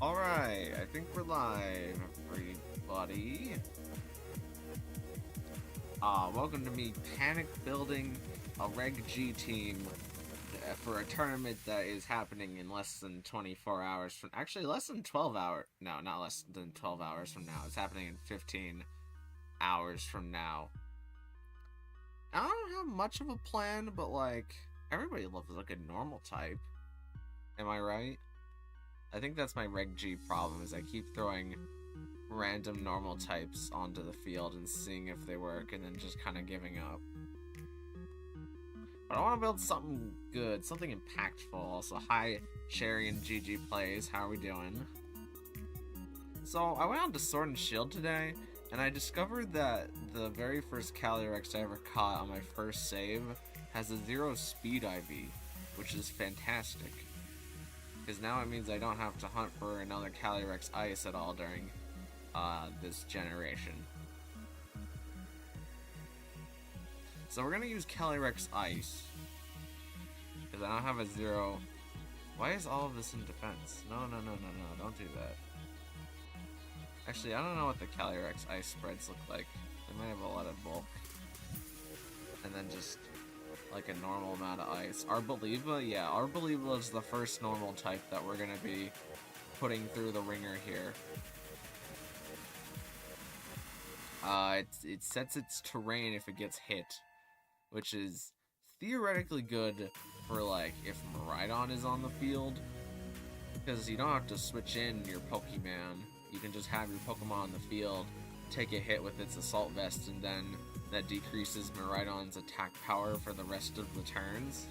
Alright, I think we're live, everybody. Welcome to me panic building a Reg G Team for a tournament that is happening in less than 24 hours from... Actually, less than 12 hours... No, not less than 12 hours from now. It's happening in 15 hours from now. I don't have much of a plan, but, like, everybody loves, like, a normal type. Am I right? I think that's my Reg G problem, is I keep throwing random normal types onto the field and seeing if they work, and then just kind of giving up. But I want to build something good, something impactful. Also, hi, Cherry and GG Plays, how are we doing? So, I went on to Sword and Shield today, and I discovered that the very first Calyrex I ever caught on my first save has a 0 speed IV, which is fantastic. Because now it means I don't have to hunt for another Calyrex Ice at all during this generation. So we're going to use Calyrex Ice. Because I don't have a 0... Why is all of this in defense? No, don't do that. Actually, I don't know what the Calyrex Ice spreads look like. They might have a lot of bulk. And then just... like a normal amount of ice. Arboliva? Yeah, Arboliva is the first normal type that we're going to be putting through the ringer here. It sets its terrain if it gets hit, which is theoretically good for, like, if Miraidon is on the field, because you don't have to switch in your Pokemon. You can just have your Pokemon on the field, take a hit with its Assault Vest, and then that decreases Miraidon's attack power for the rest of the turns.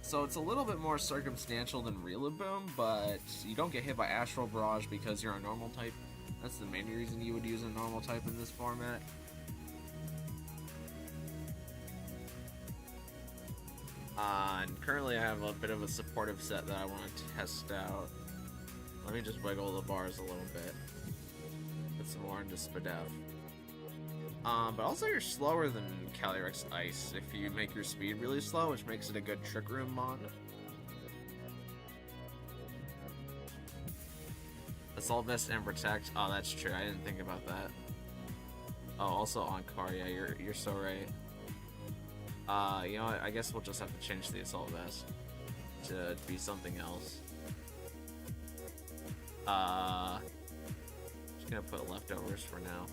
So it's a little bit more circumstantial than Rillaboom, but you don't get hit by Astral Barrage because you're a normal type. That's the main reason you would use a normal type in this format. And currently I have a bit of a supportive set that I want to test out. Let me just wiggle the bars a little bit. Put some more into Spadef. But also you're slower than Calyrex Ice if you make your speed really slow, which makes it a good Trick Room mod. Assault Vest and Protect. Oh, that's true. I didn't think about that. Oh, also Encore. Yeah, you're so right. You know what? I guess we'll just have to change the Assault Vest to be something else. Just gonna put Leftovers for now.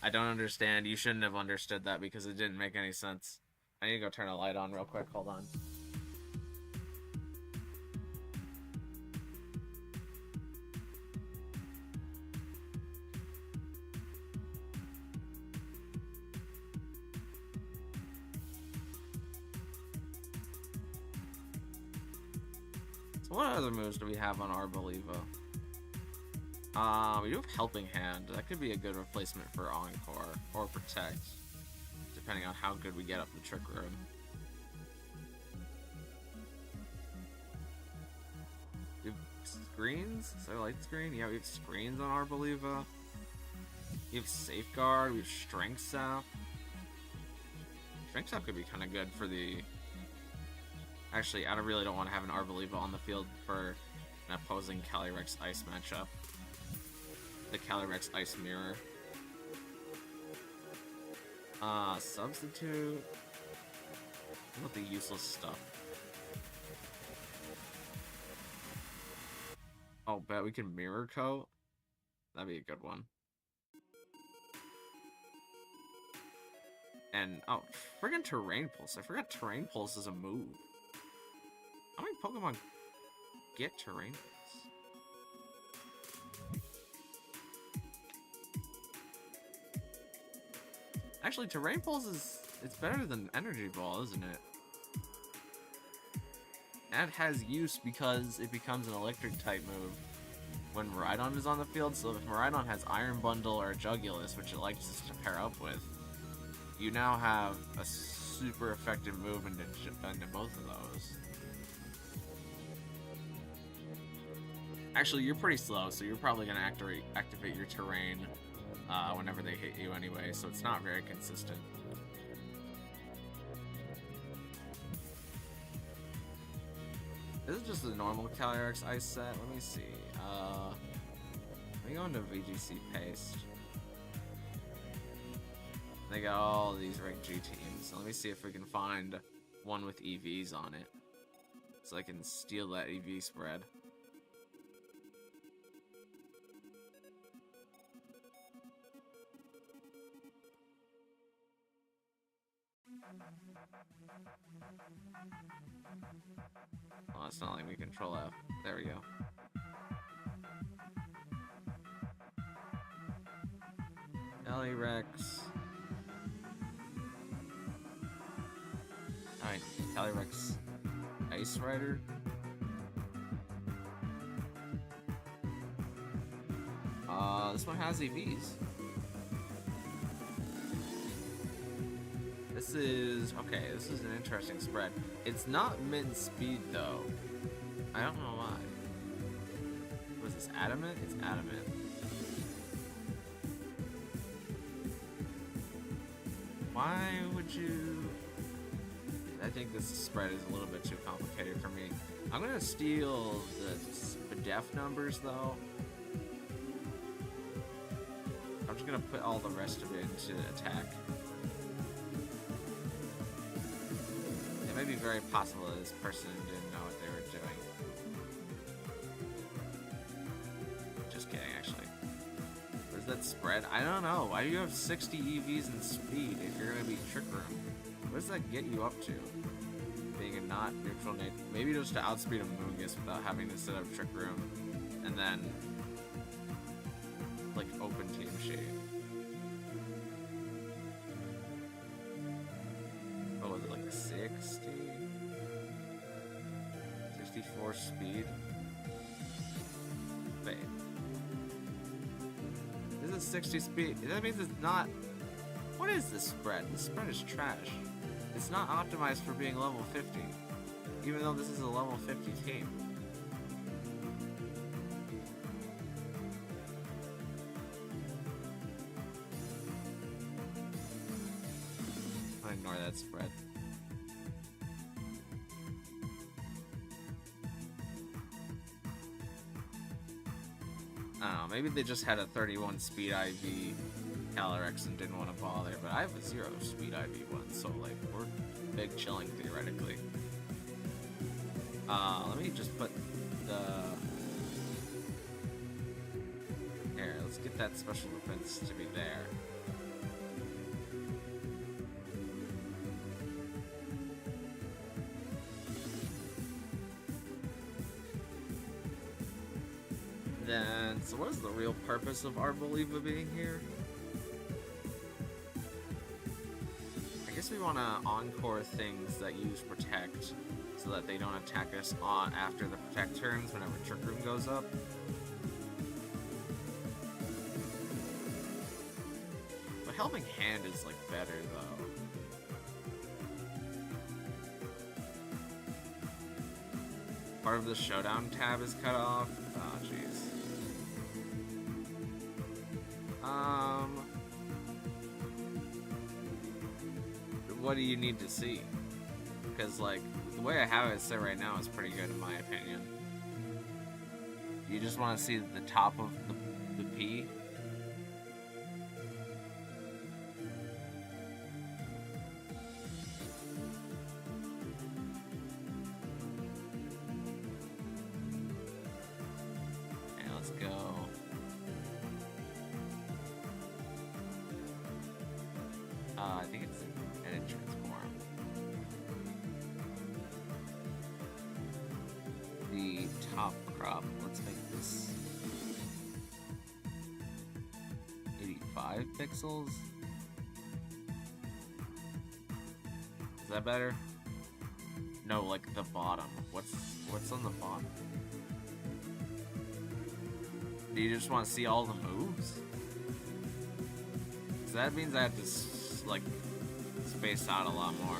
I don't understand. You shouldn't have understood that because it didn't make any sense. I need to go turn a light on real quick. Hold on. So what other moves do we have on Arboliva? We do have Helping Hand. That could be a good replacement for Encore or Protect, depending on how good we get up the Trick Room. We have screens? Is there light screen? Yeah, we have screens on Arboliva. We have Safeguard. We have Strength Sap. Strength Sap could be kind of good for the... Actually, I really don't want to have an Arboliva on the field for an opposing Calyrex Ice matchup. The Calyrex Ice Mirror. Substitute. What about the useless stuff? Oh, bet we can Mirror Coat. That'd be a good one. And, oh, friggin' Terrain Pulse. I forgot Terrain Pulse is a move. How many Pokemon get Terrain Pulse? Actually, Terrain Pulse it's better than Energy Ball, isn't it? And it has use because it becomes an electric type move when Miraidon is on the field, so if Miraidon has Iron Bundle or Jugulis, which it likes to pair up with, you now have a super effective move into both of those. Actually, you're pretty slow, so you're probably going to activate your terrain whenever they hit you anyway, so it's not very consistent. This is just a normal Calyrex ice set. Let me see. Let me go into VGC Paste. They got all these Reg G Teams. So let me see if we can find one with EVs on it. So I can steal that EV spread. Oh, it's not letting me control F. There we go. Calyrex. Alright, Calyrex Ice Rider. This one has EVs. This is an interesting spread. It's not mint speed though. I don't know why. Was this adamant? It's adamant. Why would you? I think this spread is a little bit too complicated for me. I'm gonna steal the def numbers though. I'm just gonna put all the rest of it into attack. It may be very possible that this person didn't know what they were doing. Just kidding, actually. What is that spread? I don't know. Why do you have 60 EVs in speed if you're gonna be Trick Room? What does that get you up to? Being a not neutral nature. Maybe just to outspeed a Moongus without having to set up Trick Room. And then like open team shade. What was it, like 60? 64 speed? Wait. This is 60 speed. That means it's not... What is this spread? This spread is trash. It's not optimized for being level 50. Even though this is a level 50 team. I'll ignore that spread. I don't know, maybe they just had a 31 speed IV Calyrex and didn't want to bother, but I have a 0 speed IV one, so like, we're big chilling theoretically. Let me just put the... Here, let's get that special defense to be there. Then, so what is the real purpose of Arboliva being here? I guess we want to encore things that use Protect so that they don't attack us on after the Protect turns whenever Trick Room goes up. But Helping Hand is like better though. Part of the Showdown tab is cut off. Oh jeez. What do you need to see? Because like the way I have it set right now is pretty good in my opinion. You just want to see the top of the P. Okay, let's go. I think it's Edit Transform. The top crop, let's make this 85 pixels. Is that better? No, like the bottom. What's on the bottom? Do you just want to see all the moves? So that means I have to like space out a lot more.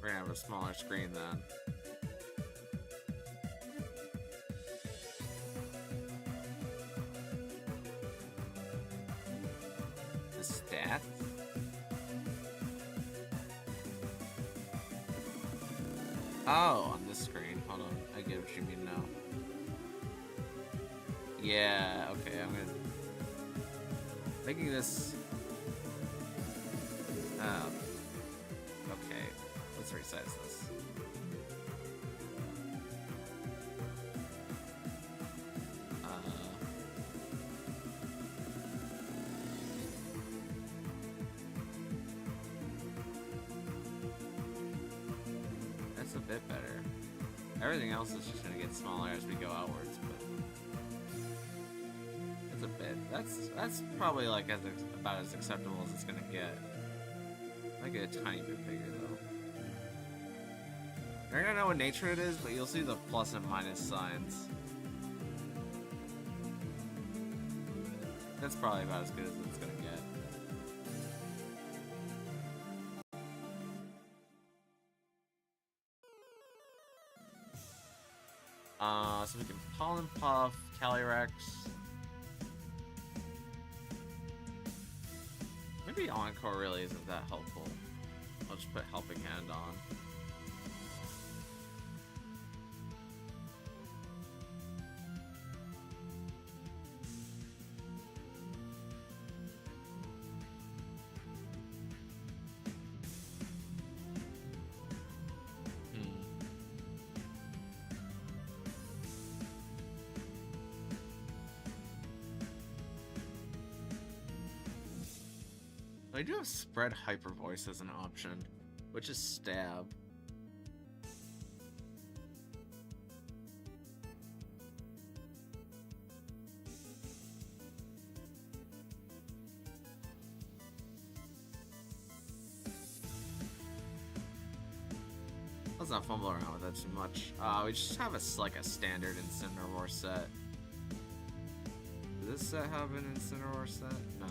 We're gonna have a smaller screen then. The stats? Oh, on this screen. Hold on. I get what you mean now. Yeah, okay, I'm gonna... Making this... Okay. Let's resize this. That's a bit better. Everything else is just gonna get smaller as we go outwards, but it's a bit. That's probably like about as acceptable as it's gonna get. Might get a tiny bit bigger though. You're gonna know what nature it is, but you'll see the plus and minus signs. That's probably about as good as it's gonna get. So we can Pollen Puff, Calyrex. Maybe Encore really isn't that helpful. I'll just put Helping Hand on. I do have Spread Hyper Voice as an option, which is Stab. Let's not fumble around with that too much. We just have like a standard Incineroar set. Does this set have an Incineroar set? No.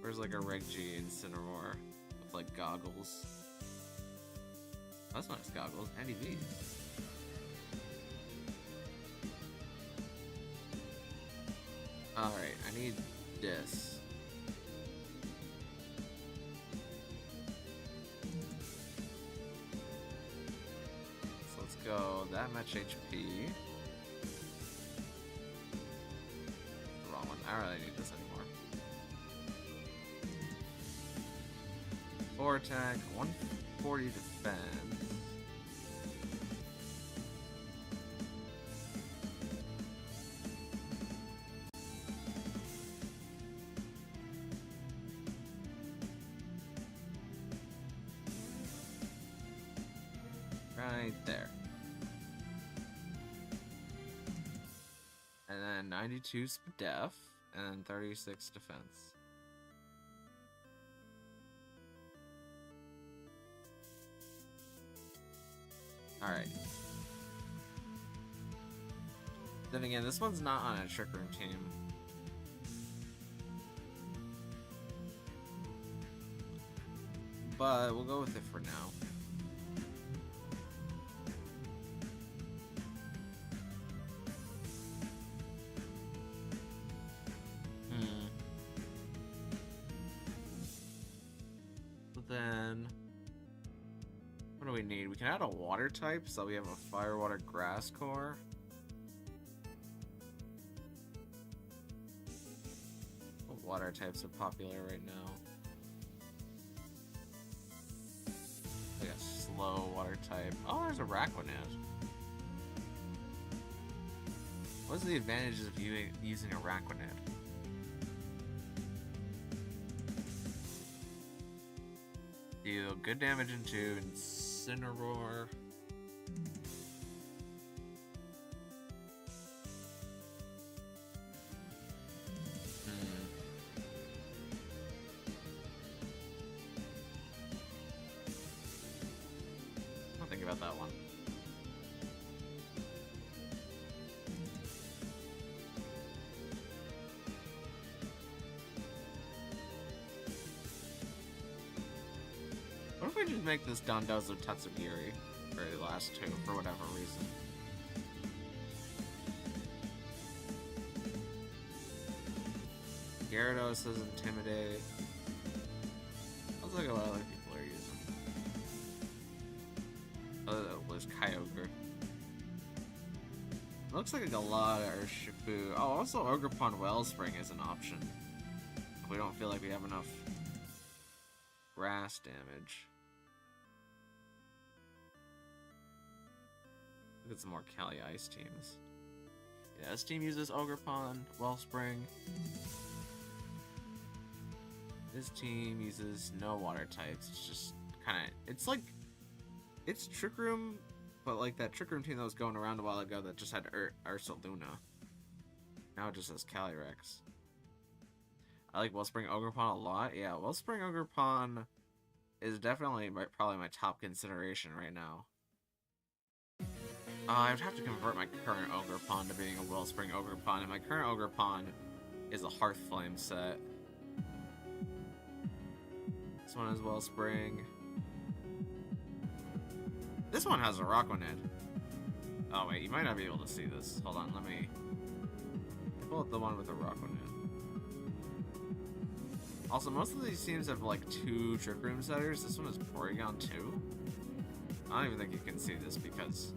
Where's like a Reg G Incineroar with like goggles? That's nice goggles. Andy V. Alright, I need this. So let's go that much HP. Wrong one. I don't really need this anymore. 4 attack, 140 defense. Right there. And then 92 def, and 36 defense. Alright. Then again, this one's not on a Trick Room team. But we'll go with it for now. But then... what do we need? We can add a water type, so we have a fire, water, grass core. What water types are popular right now? Like a slow water type. Oh, there's a Raquanid. What's the advantages of using a Raquanid? Deal good damage into Incineroar. I'll think about that one. What if we just make this Dondozo Tatsugiri for the last two, for whatever reason? Gyarados is Intimidate. Sounds like a lot of other people are using. Oh, it was Kyogre. Looks like a lot of Urshifu. Oh, also Ogerpon Wellspring is an option. If we don't feel like we have enough grass damage. Look at some more Cali Ice teams. Yeah, this team uses Ogerpon Wellspring. This team uses no water types. It's just kind of... It's like... It's Trick Room, but like that Trick Room team that was going around a while ago that just had Ursaluna. Now it just has Calyrex. I like Wellspring Ogerpon a lot. Yeah, Wellspring Ogerpon is definitely probably my top consideration right now. I would have to convert my current Ogerpon to being a Wellspring Ogerpon, and my current Ogerpon is a Hearthflame set. This one is Wellspring. This one has a Rockwanid. Oh wait, you might not be able to see this. Hold on, let me pull up the one with the Rockwanid. Also, most of these teams have like 2 Trick Room setters. This one is Porygon 2. I don't even think you can see this because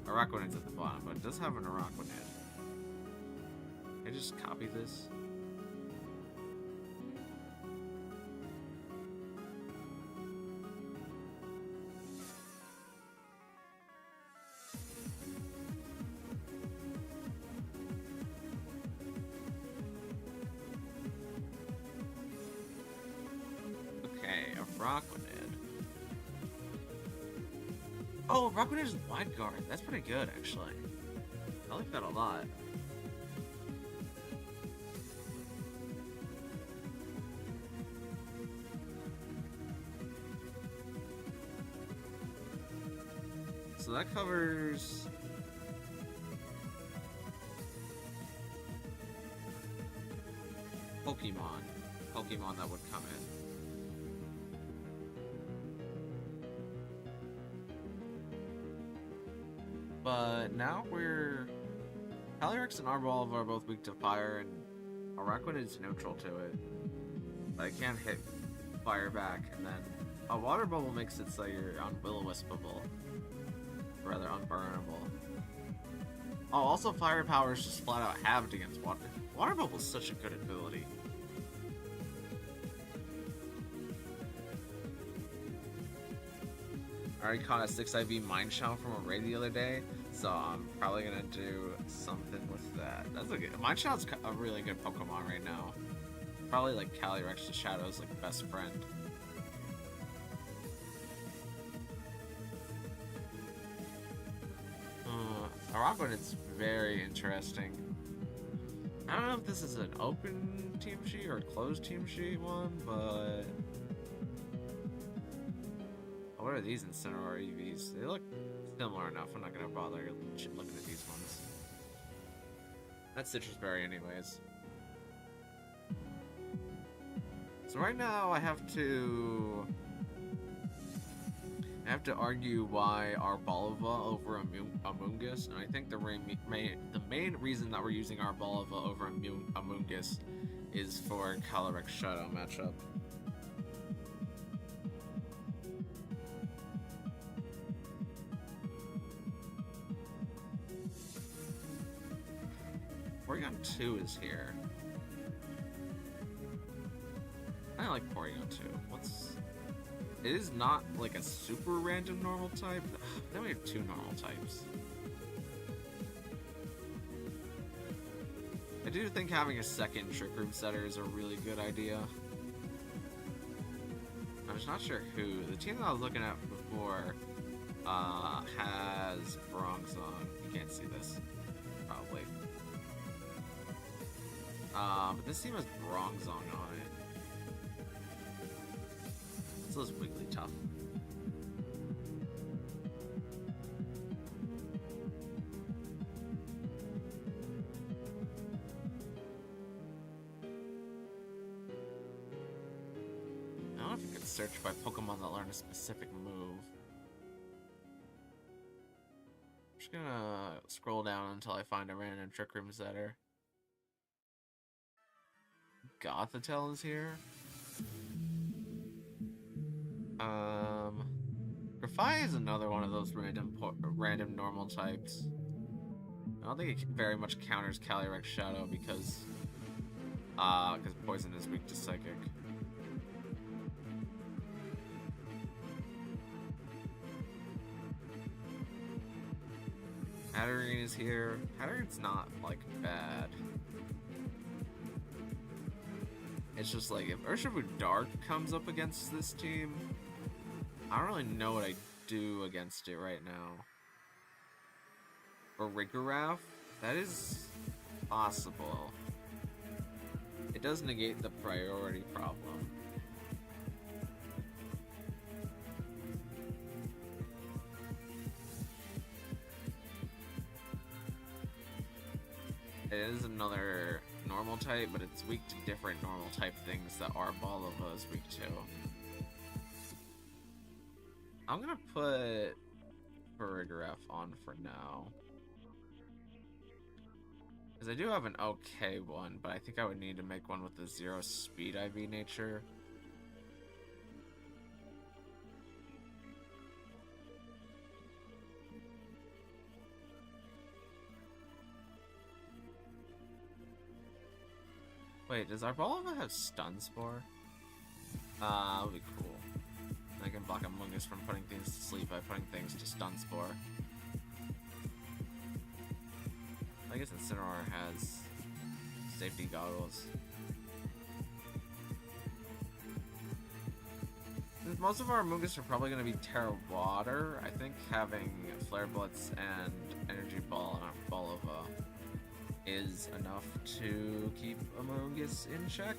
Araquanid's at the bottom, but it does have an Araquanid. Can I just copy this? Okay, a Araquanid. Oh, Rockwanid is Wide Guard. That's pretty good, actually. I like that a lot. So that covers... Pokemon that would come in. But now we're... Calyrex and Arboliva are both weak to fire, and Araquanid is neutral to it. I can't hit fire back, and then a Water Bubble makes it so you're Will-O-Wispable. Rather unburnable. Oh, also Fire Power is just flat out halved against Water. Water Bubble is such a good ability. I already caught a 6 IV Mind Shell from a raid the other day, so I'm probably gonna do something with that. That's a good... Mind Shell's a really good Pokemon right now. Probably like Calyrex to Shadow's like best friend. Araquanid's very interesting. I don't know if this is an open team sheet or a closed team sheet one, but... Oh, what are these Incineroar EVs? They look similar enough. I'm not gonna bother looking at these ones. That's Citrus Berry anyways. So right now I have to argue why Arboliva over Amoonguss, and I think the main reason that we're using Arboliva over Amoonguss is for Calyrex Shadow matchup. Porygon 2 is here. I like Porygon 2. It is not like a super random normal type. Then we have 2 normal types. I do think having a second Trick Room setter is a really good idea. I'm just not sure who. The team that I was looking at before has Bronzong. You can't see this, probably. But this team has Bronzong on it. So it's Wigglytuff. I don't know if you could search by Pokemon that learn a specific move. I'm just gonna scroll down until I find a random Trick Room setter. Gothitelle is here. Um, Grafai is another one of those random normal types. I don't think it very much counters Calyrex Shadow because Poison is weak to Psychic. Hatterene is here. Hatterene's not, like, bad. It's just like, if Urshifu Dark comes up against this team, I don't really know what I do against it right now. Or Rigorath? That is possible. It does negate the priority problem. It is another normal type, but it's weak to different normal type things that Arboliva is weak to. I'm gonna put Rigorath on for now. Because I do have an okay one, but I think I would need to make one with a 0 speed IV nature. Wait, does Arboliva have Stun Spore? That would be cool. I can block Amoonguss from putting things to sleep by putting things to Stun Spore. I guess Incineroar has safety goggles. Since most of our Amoonguss are probably going to be Terra Water, I think having Flare Blitz and Energy Ball and Arboliva is enough to keep Amoonguss in check.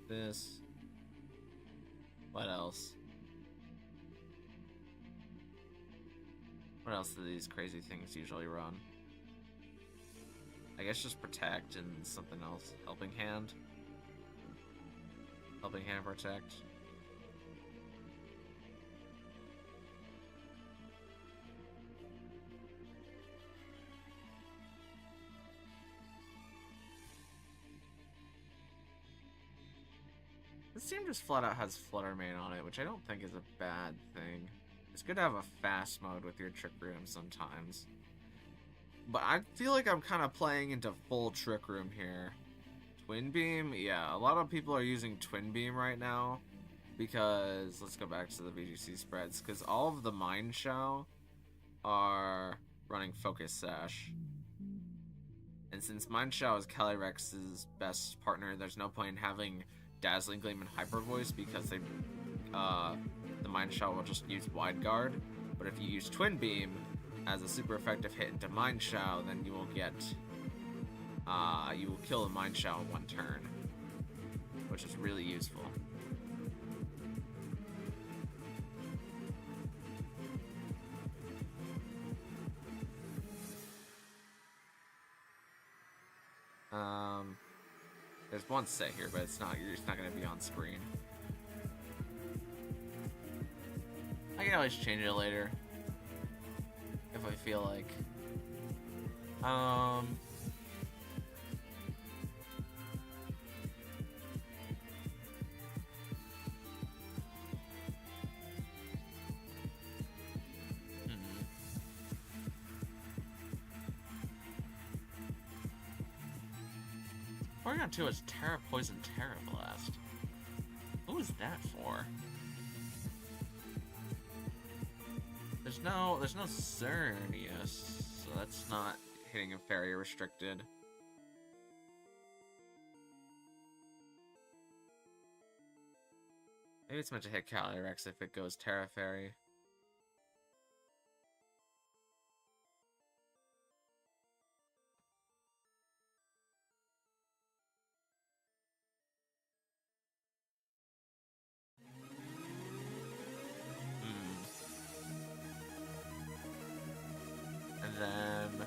This. What else? What else do these crazy things usually run? I guess just Protect and something else. Helping Hand. Helping Hand Protect. This team just flat out has Flutter Mane on it, which I don't think is a bad thing. It's good to have a fast mode with your Trick Room sometimes. But I feel like I'm kind of playing into full Trick Room here. Twin Beam? Yeah, a lot of people are using Twin Beam right now. Because, let's go back to the VGC spreads. Because all of the Mind Shao are running Focus Sash. And since Mind Shao is Calyrex's best partner, there's no point in having Dazzling Gleam and Hyper Voice because they, the Mind Shell will just use Wide Guard. But if you use Twin Beam as a super effective hit into Mind Shell, then you will get, you will kill the Mind Shell in one turn, which is really useful. There's one set here, but it's not going to be on screen. I can always change it later if I feel like. Porygon 2 is Terra Poison Terra Blast. Who is that for? There's no Xerneas, so that's not hitting a fairy restricted. Maybe it's meant to hit Calyrex if it goes Terra Fairy. And then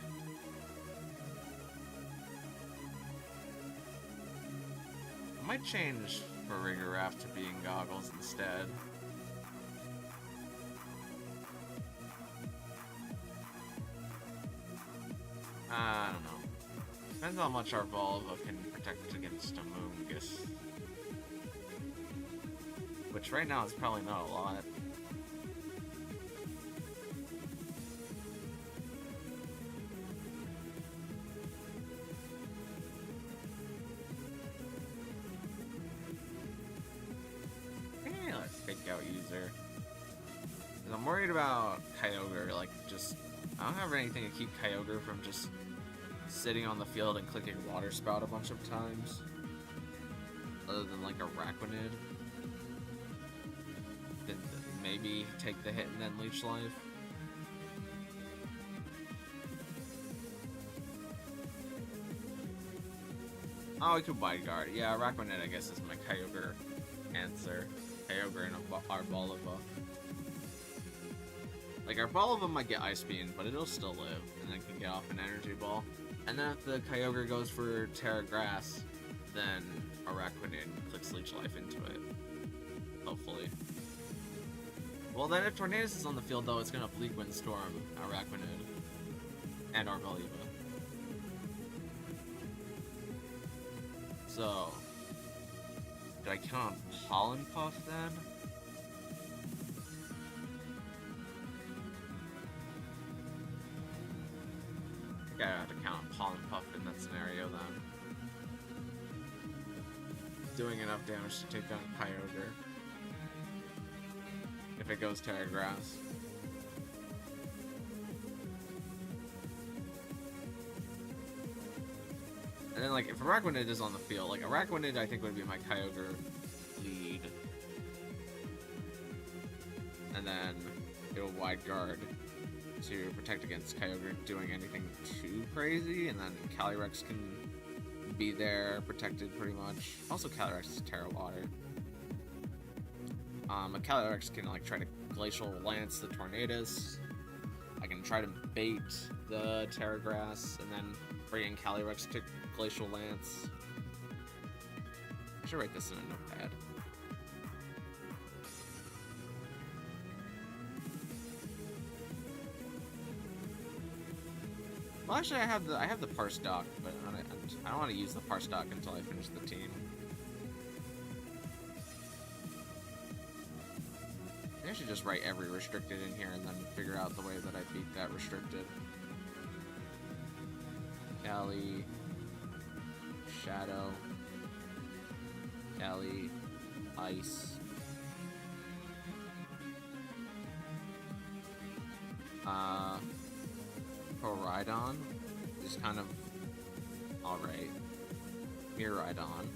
I might change for Rigorath to being Goggles instead. I don't know. Depends how much our Volva can protect against a Moongus. Which right now is probably not a lot. Fake out user. I'm worried about Kyogre, like, just... I don't have anything to keep Kyogre from just sitting on the field and clicking Water Spout a bunch of times. Other than, like, a Araquanid. Then maybe take the hit and then Leech Life. Oh, we could Wide Guard. Yeah, Araquanid, I guess, is my Kyogre answer. Kyogre and our Volva. Like, our Volva might get Ice Beam, but it'll still live, and then can get off an Energy Ball. And then if the Kyogre goes for Terra Grass, then Araquanid clicks Leech Life into it. Hopefully. Well, then if Tornadus is on the field, though, it's gonna Bleak Windstorm Araquanid. And our Volva. So... do I count on Pollen Puff then? I think I have to count on Pollen Puff in that scenario then. Doing enough damage to take down Kyogre. If it goes Terra Grass. And then, like, if Araquanid is on the field, like, Araquanid, I think, would be my Kyogre lead. And then it'll Wide Guard to protect against Kyogre doing anything too crazy, and then Calyrex can be there, protected pretty much. Also, Calyrex is Terra Water. A Calyrex can, like, try to Glacial Lance the Tornadus. I can try to bait the Terra Grass, and then bring in Calyrex to Glacial Lance. I should write this in a notepad. Well, actually, I have the Parse Dock, but I don't want to use the Parse Dock until I finish the team. I should just write every restricted in here and then figure out the way that I beat that restricted. Cali, Shadow, Cali, Ice, Koraidon is kind of alright. Miraidon,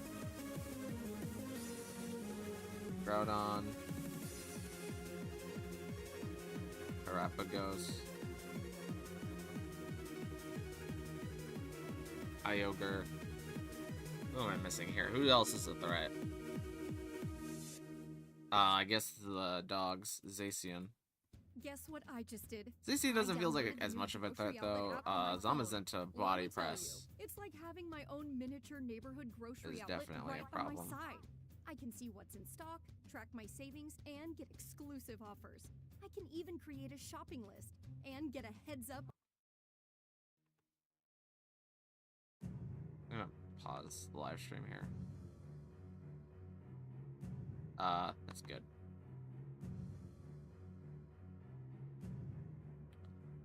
Groudon, Harapagos, Kyogre. Who am I missing here? Who else is a threat? I guess the dogs. Zacian. Guess what I just did? Zacian doesn't feel like as much of a threat though. Zamazenta Body Press. It's like having my own miniature neighborhood grocery Is outlet definitely right a problem. by my side. I can see what's in stock, track my savings, and get exclusive offers. I can even create a shopping list and get a heads up. I'm gonna pause the live stream here. That's good.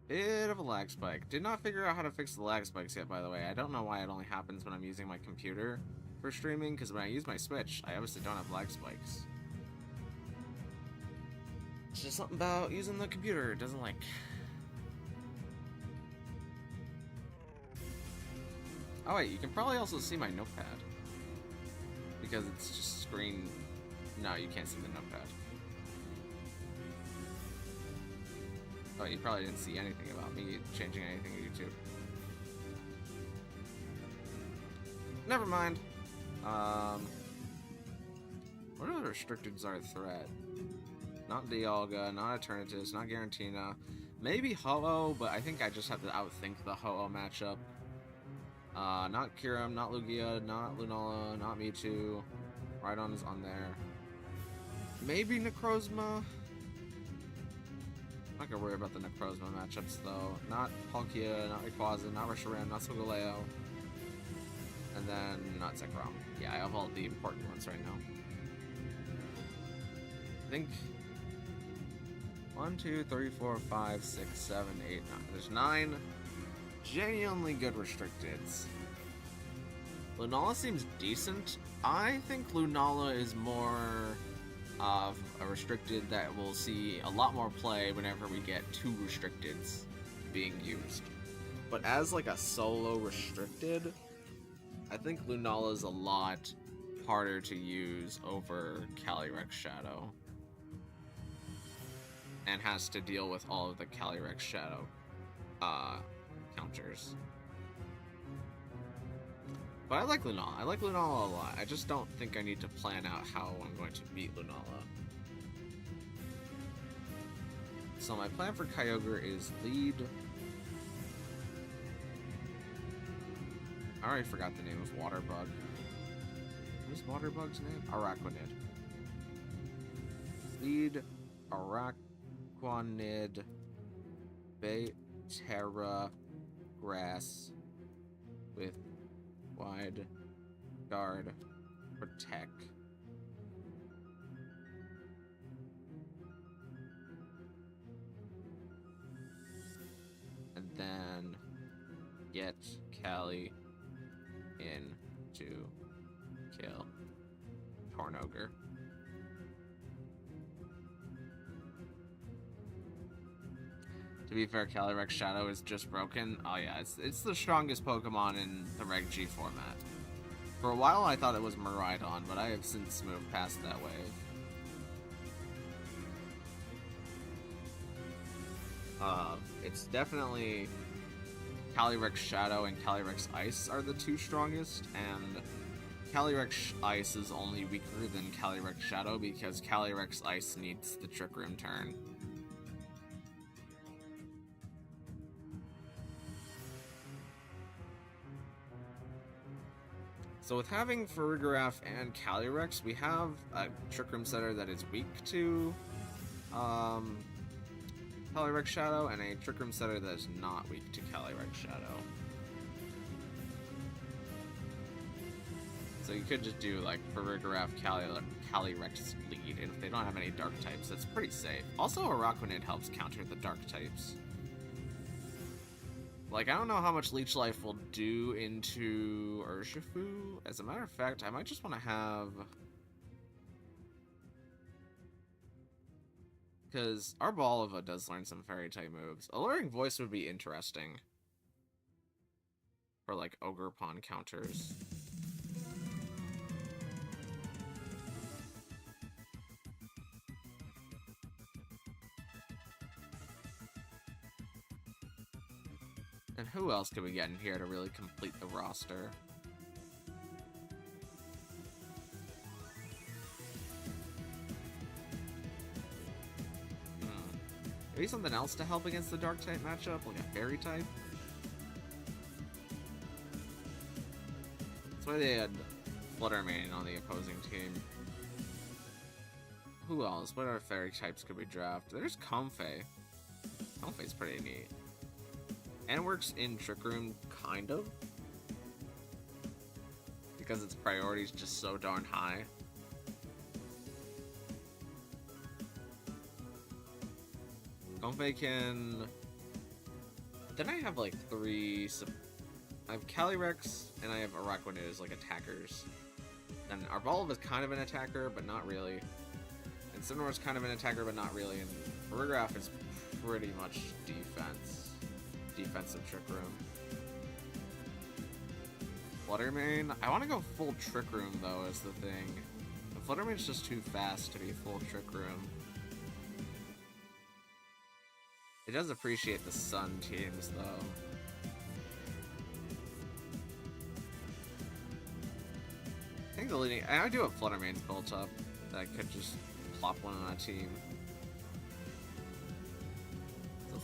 Bit of a lag spike. Did not figure out how to fix the lag spikes yet, by the way. I don't know why it only happens when I'm using my computer for streaming, because when I use my Switch, I obviously don't have lag spikes. It's just something about using the computer it doesn't like. Oh wait, you can probably also see my notepad. Because it's just screen... No, you can't see the notepad. Oh, you probably didn't see anything about me changing anything in YouTube. Never mind. What other restricteds are a threat? Not Dialga, not Eternatus, not Garantina. Maybe Ho-Oh, but I think I just have to outthink the Ho-Oh matchup. Not Kyurem, not Lugia, not Lunala, not Mewtwo. Rhydon is on there. Maybe Necrozma. Not gonna worry about the Necrozma matchups though. Not Palkia, not Rayquaza, not Reshiram, not Solgaleo. And then not Zekrom. Yeah, I have all the important ones right now. I think 1, 2, 3, 4, 5, 6, 7, 8, 9. There's 9 genuinely good restricteds. Lunala seems decent. I think Lunala is more of a restricted that will see a lot more play whenever we get 2 restricteds being used. But as like a solo restricted, I think Lunala is a lot harder to use over Calyrex Shadow. And has to deal with all of the Calyrex Shadow counters. But I like Lunala. I like Lunala a lot. I just don't think I need to plan out how I'm going to beat Lunala. So my plan for Kyogre is lead. I already forgot the name of Waterbug. What is Waterbug's name? Araquanid. Lead Araquanid Terra Grass with Wide Guard Protect. And then get Callie in to kill Tornogre. To be fair, Calyrex Shadow is just broken. Oh yeah, it's the strongest Pokemon in the Reg G format. For a while I thought it was Miraidon, but I have since moved past that wave. It's definitely Calyrex Shadow and Calyrex Ice are the 2 strongest, and Calyrex Ice is only weaker than Calyrex Shadow because Calyrex Ice needs the Trick Room turn. So with having Farigiraf and Calyrex, we have a Trick Room setter that is weak to Calyrex Shadow, and a Trick Room setter that is not weak to Calyrex Shadow. So you could just do like Farigiraf, Calyrex lead, and if they don't have any dark types, that's pretty safe. Also, Araquanid helps counter the dark types. Like, I don't know how much Leech Life will do into Urshifu. As a matter of fact, I might just want to have... Because Arboliva does learn some Fairy-type moves. Alluring Voice would be interesting. For, like, Ogerpon counters. And who else could we get in here to really complete the roster? Maybe something else to help against the dark type matchup, like a fairy type? That's why they had Fluttermane on the opposing team. Who else? What other fairy types could we draft? There's Comfey. Comfey's pretty neat. And works in Trick Room, kind of. Because its priority is just so darn high. Comfey can... Then I have like 3... I have Calyrex, and I have Araquanid as like attackers. And Arboliva is kind of an attacker, but not really. And Cineroar is kind of an attacker, but not really. And Farigiraf is pretty much defense. Defensive Trick Room. Fluttermane? I want to go full Trick Room, though, is the thing. The Fluttermane's just too fast to be full Trick Room. It does appreciate the Sun teams, though. I think the leading... I do have Fluttermane's built up. That I could just plop one on a team.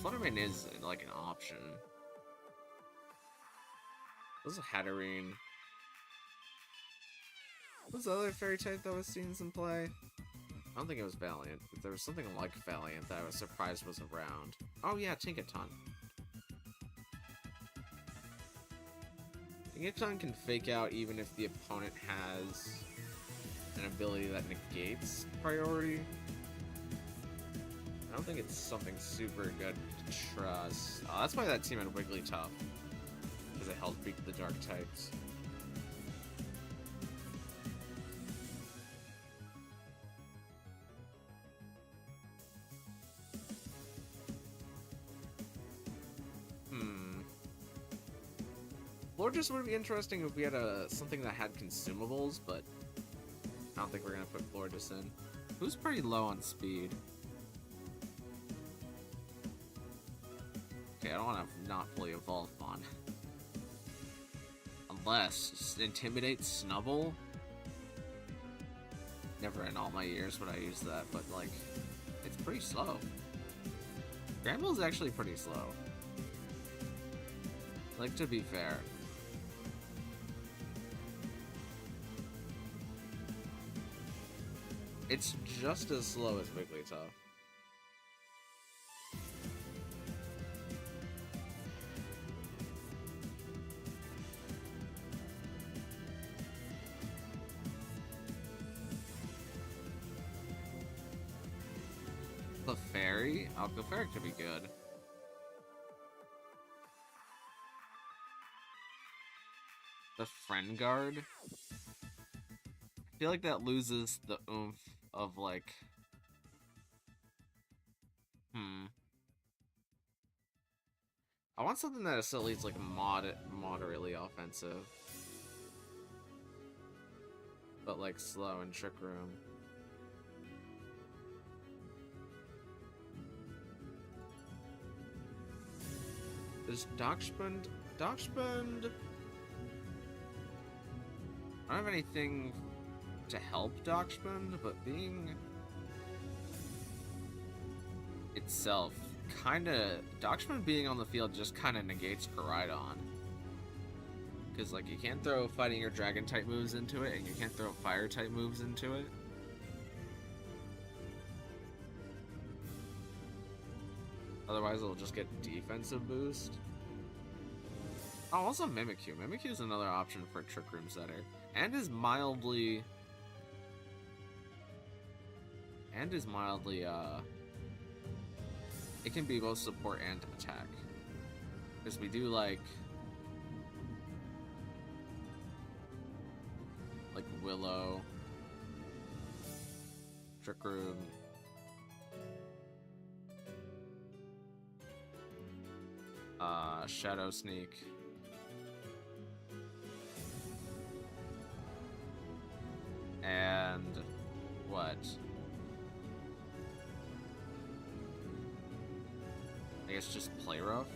Fluttermane is, like, an option. This is Hatterene. What's the other fairy type that was seen some play? I don't think it was Valiant, but there was something like Valiant that I was surprised was around. Oh yeah, Tinkaton. Tinkaton can fake out even if the opponent has an ability that negates priority. I don't think it's something super good to trust. Oh, that's why that team had Wigglytuff. Because it held beat the dark types. Florges would be interesting if we had something that had consumables, but I don't think we're gonna put Florges in. Who's pretty low on speed? Okay, I don't want to not fully evolve on. Unless Intimidate, Snubble. Never in all my years would I use that, but like, it's pretty slow. Granbull's actually pretty slow. Like, to be fair. It's just as slow as Wigglytuff. Clefairy? Oh, Clefairy could be good. The Friend Guard? I feel like that loses the oomph of, like... I want something that is at least, like, moderately offensive. But, like, slow and Trick Room. Is Dachshund... Dachshund... I don't have anything to help Dachshund, but being itself kinda... Dachshund being on the field just kinda negates Koraidon. Because, like, you can't throw fighting or dragon type moves into it, and you can't throw fire type moves into it. Otherwise, it'll just get defensive boost. Oh, also Mimikyu. Mimikyu is another option for a Trick Room setter. And is mildly... it can be both support and attack. Because we do, like Willow, Trick Room, Shadow Sneak, and what? I guess just Play Rough.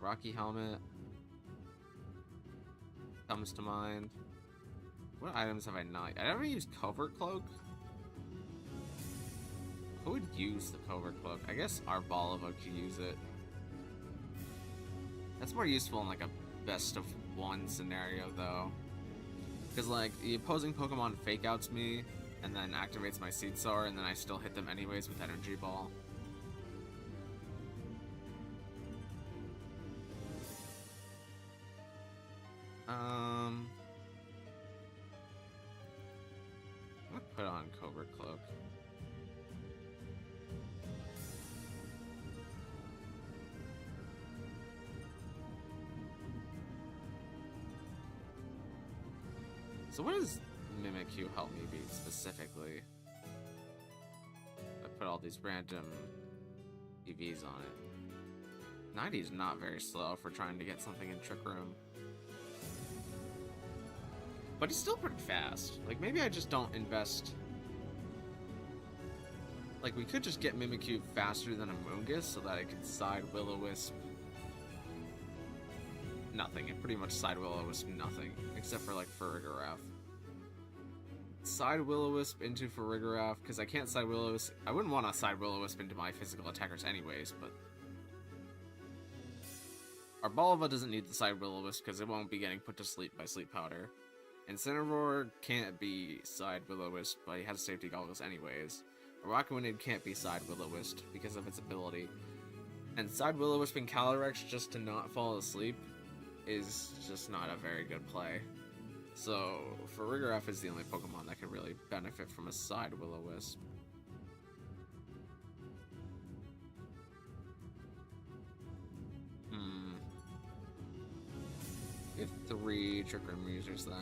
Rocky Helmet comes to mind. What items have I not? I never used Covert Cloak. Who would use the Covert Cloak? I guess Arboliva could use it. That's more useful in like a best of one scenario though. Because like the opposing Pokemon fake outs me and then activates my Seed Sower and then I still hit them anyways with Energy Ball. I'm gonna put on Covert Cloak. So what does Mimikyu help me beat specifically? I put all these random EVs on it. 90 is not very slow for trying to get something in Trick Room. But it's still pretty fast. Like, maybe I just don't invest... Like, we could just get Mimikyu faster than Amoonguss so that I could side Will-O-Wisp nothing. It pretty much side Will-O-Wisp nothing. Except for, like, Farigiraf. side Will-O-Wisp into Farigiraf, because I can't side Will-O-Wisp. I wouldn't want to side Will-O-Wisp into my physical attackers anyways, but... Our Balva doesn't need the side Will-O-Wisp because it won't be getting put to sleep by Sleep Powder. Incineroar can't be side Will-O-Wisp, but he has safety goggles anyways. Rockawinid can't be side Will-O-Wisp because of its ability. And side Will-O-Wisp and Calyrex just to not fall asleep is just not a very good play. So, Farigiraf is the only Pokemon that can really benefit from a side Will-O-Wisp. Get 3 Trick Room users then.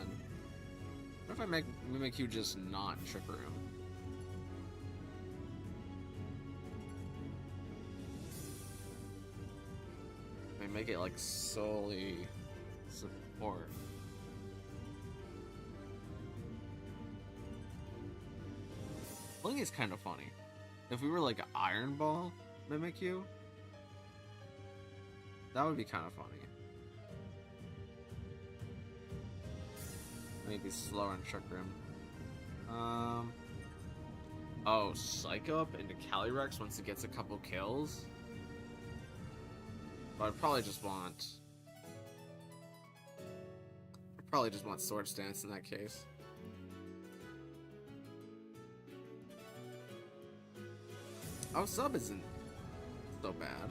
What if I make Mimikyu just not Trick Room? I make it like solely support. Bling is kind of funny. If we were like an Iron Ball Mimikyu, that would be kind of funny. Maybe slower in Trick Room. Oh, Psych Up into Calyrex once it gets a couple kills? But I'd probably just want Swords Dance in that case. Oh, Sub isn't so bad.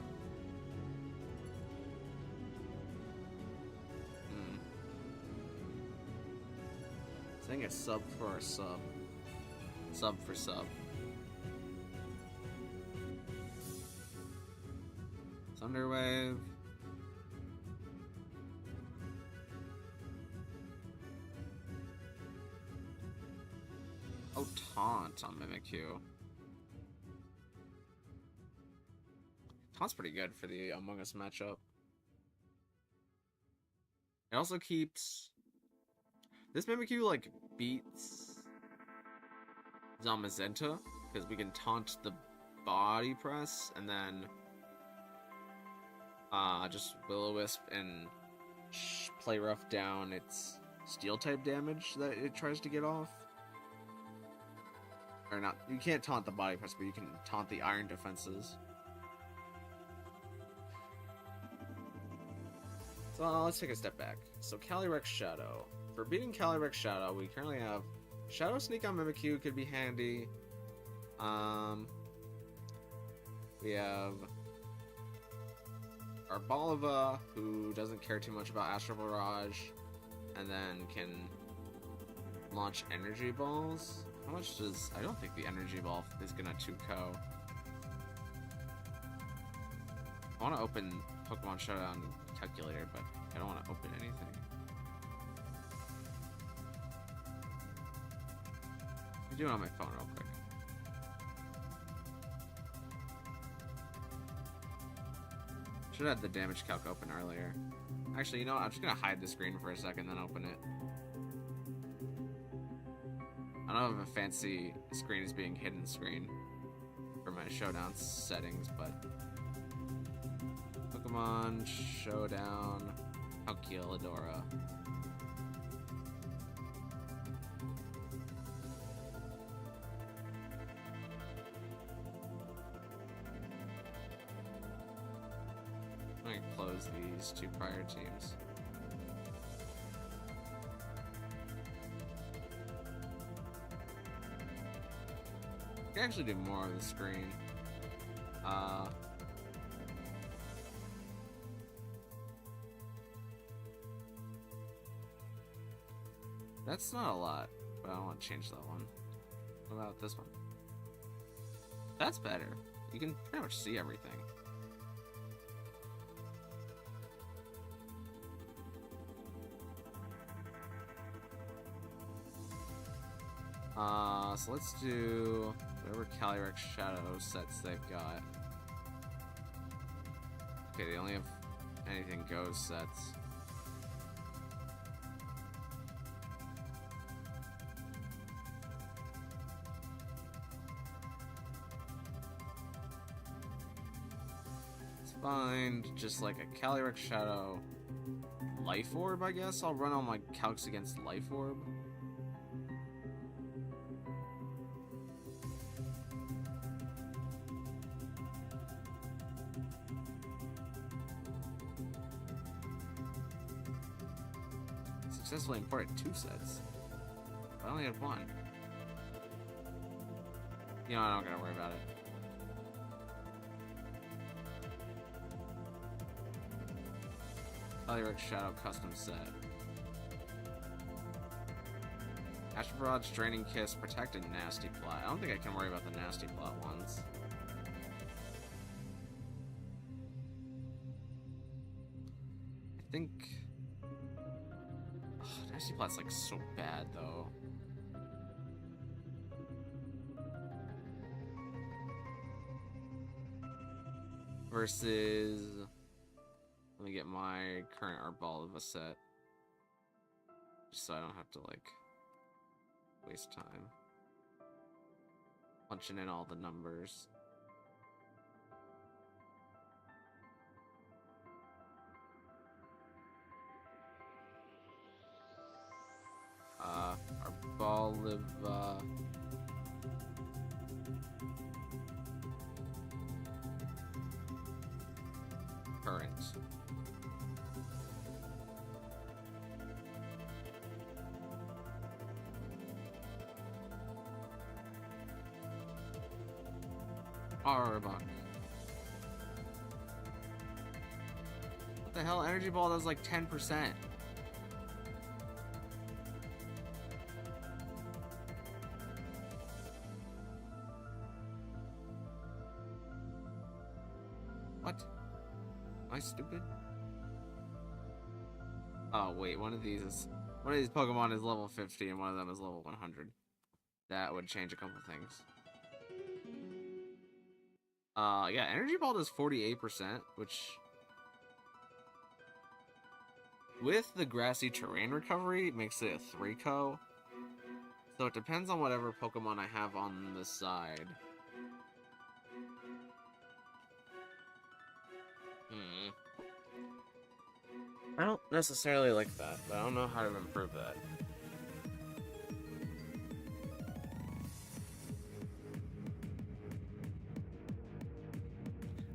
Saying a sub for a sub. Sub for sub. Thunderwave. Oh, Taunt on Mimikyu. Taunt's pretty good for the Among Us matchup. It also keeps... This Mimikyu, like, beats Zamazenta, because we can taunt the body press, and then just Will-O-Wisp and play rough down its steel-type damage that it tries to get off. Or not, you can't taunt the body press, but you can taunt the iron defenses. So let's take a step back. So Calyrex Shadow. For beating Calyrex Shadow, we currently have Shadow Sneak on Mimikyu could be handy. We have our Balva, who doesn't care too much about Astral Barrage, and then can launch Energy Balls. How much does... I don't think the Energy Ball is gonna 2-KO. I want to open Pokemon Showdown calculator, but I don't want to open anything. I'll do it on my phone real quick. Should have had the damage calc open earlier. Actually, you know what? I'm just gonna hide the screen for a second, then open it. I don't know if a fancy screen is being hidden screen for my Showdown settings, but Pokemon Showdown Calculadora. I'm gonna close these 2 prior teams. I can actually do more on the screen. That's not a lot, but I don't want to change that one. What about this one? That's better. You can pretty much see everything. So let's do whatever Calyrex Shadow sets they've got. Okay, they only have anything goes sets. Let's find just like a Calyrex Shadow Life Orb, I guess. I'll run all my calcs against Life Orb. successfully imported 2 sets. I only had 1. You know, I don't gotta worry about it. Reg Shadow custom set. Astral Barrage, Draining Kiss, Protect, and Nasty Plot. I don't think I can worry about the Nasty Plot ones. I think... Oh, Nasty Plot's like so bad though. Versus... Let me get my current Arboliva set. Just so I don't have to, like, waste time punching in all the numbers. Arboliva... Current. Arbok. What the hell? Energy Ball does like 10%. What? Am I stupid? Oh wait, one of these Pokemon is level 50 and one of them is level 100. That would change a couple things. Yeah, Energy Ball does 48%, which... With the Grassy Terrain recovery, makes it a 3-co. So it depends on whatever Pokemon I have on the side. I don't necessarily like that, but I don't know how to improve that.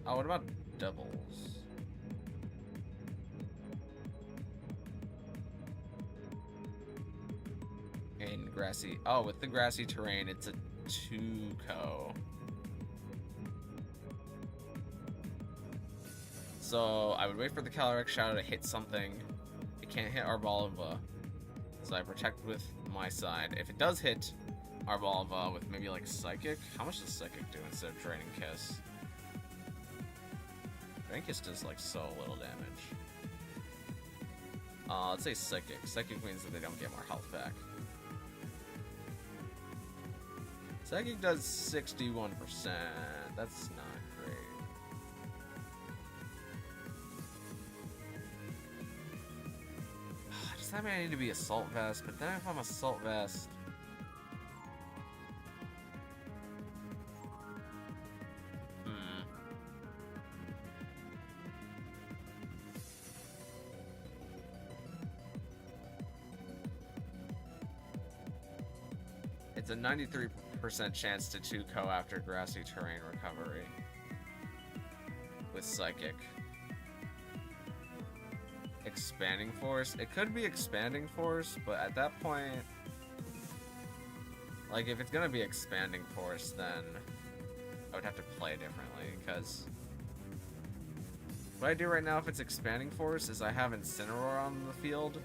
Oh, what about doubles? And grassy. Oh, with the grassy terrain, it's a 2-co. So I would wait for the Calyrex Shadow to hit something. It can't hit Arboliva, so I protect with my side. If it does hit Arboliva with maybe like Psychic, how much does Psychic do instead of Draining Kiss? Draining Kiss does like so little damage. Let's say Psychic. Psychic means that they don't get more health back. Psychic does 61%. That's not great. Does that mean I need to be Assault Vest? But then if I'm Assault Vest... It's a 93% chance to 2-co after Grassy Terrain recovery with Psychic. Expanding Force? It could be Expanding Force, but at that point, like if it's gonna be Expanding Force, then I would have to play differently, because what I do right now if it's Expanding Force is I have Incineroar on the field,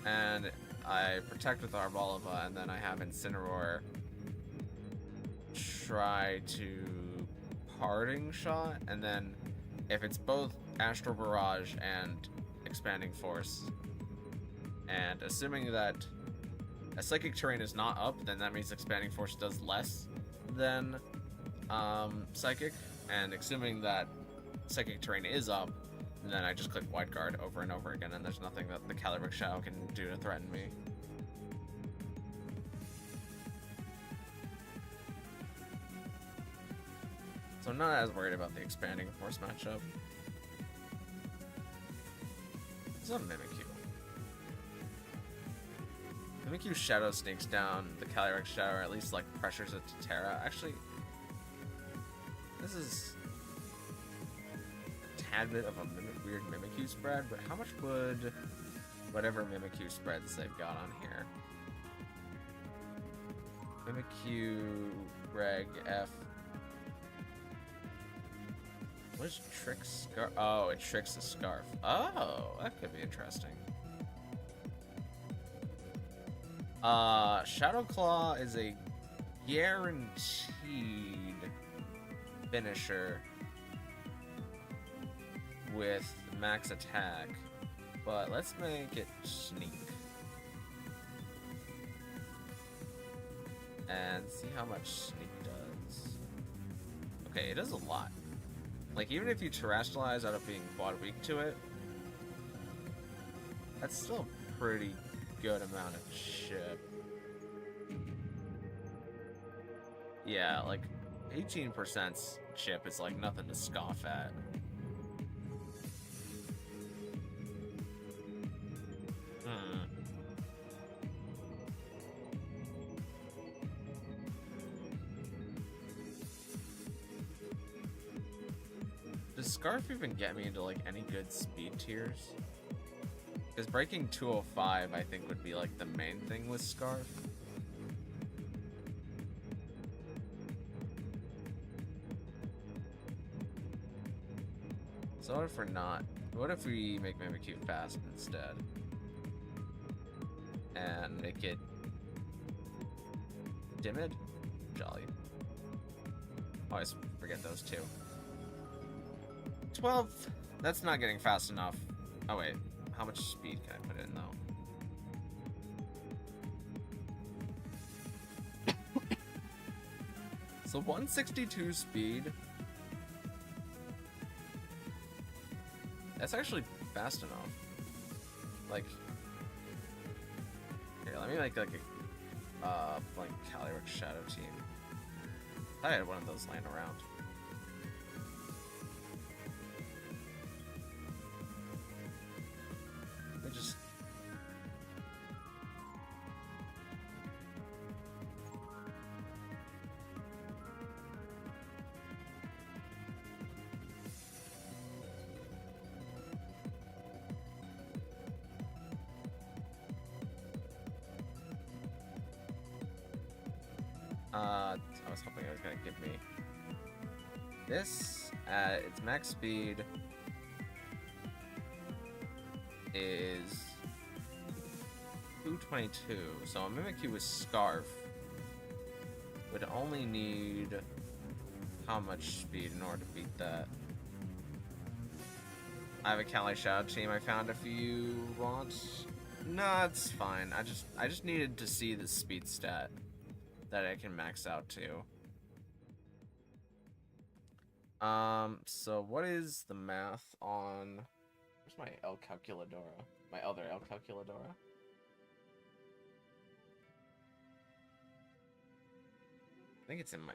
and I protect with Arboliva, and then I have Incineroar try to Parting Shot, and then if it's both Astral Barrage and Expanding Force, and assuming that a Psychic Terrain is not up, then that means Expanding Force does less than Psychic, and assuming that Psychic Terrain is up, then I just click Wide Guard over and over again, and there's nothing that the Calyrex Shadow can do to threaten me. So I'm not as worried about the Expanding Force matchup. It's a Mimikyu. Mimikyu Shadow sneaks down the Calyrex Shadow, or at least like pressures it to Terra. Actually, this is a tad bit of a weird Mimikyu spread, but how much would whatever Mimikyu spreads they've got on here. Mimikyu, Reg, F. What is Trick Scarf? Oh, it tricks the Scarf. Oh, that could be interesting. Shadow Claw is a guaranteed finisher with max attack, but let's make it sneak and see how much sneak does. Okay, it does a lot. Like, even if you terrestrialize out of being quad weak to it, that's still a pretty good amount of chip. Yeah, like 18% chip is like nothing to scoff at. Does Scarf even get me into like any good speed tiers? Because breaking 205 I think would be like the main thing with Scarf. So what if we're not? What if we make Mimikyu fast instead? And make it timid? Jolly. Always forget those two. 12. That's not getting fast enough. Oh wait, how much speed can I put in though? So 162 speed. That's actually fast enough. Like, here, let me make like a like Calyrex Shadow Team. I had one of those laying around. Let me just. I was hoping it was gonna give me this at its max speed is 222. So a Mimikyu with Scarf would only need how much speed in order to beat that? I have a Cali Shadow Team I found if you want. No, it's fine. I just needed to see the speed stat that I can max out to. So what is the math on... Where's my El Calculadora? My other El Calculadora? I think it's in my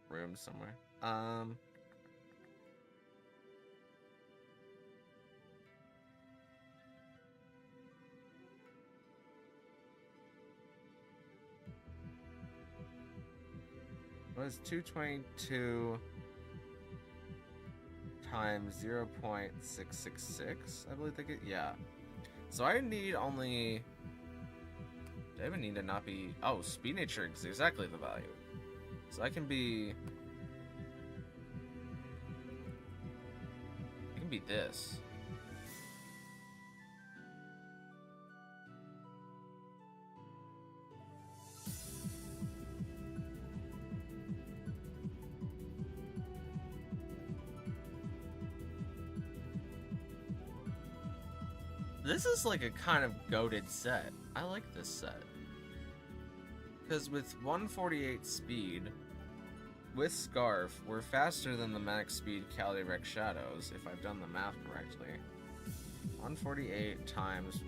room somewhere. What is 222 times 0.666? I believe they get, yeah. So I need only... Do I even need to not be... Oh, speed nature is exactly the value. So I can be... I can be this. This is like a kind of goated set. I like this set. Because with 148 speed, with Scarf, we're faster than the max speed Calyrex Shadows, if I've done the math correctly. 148 times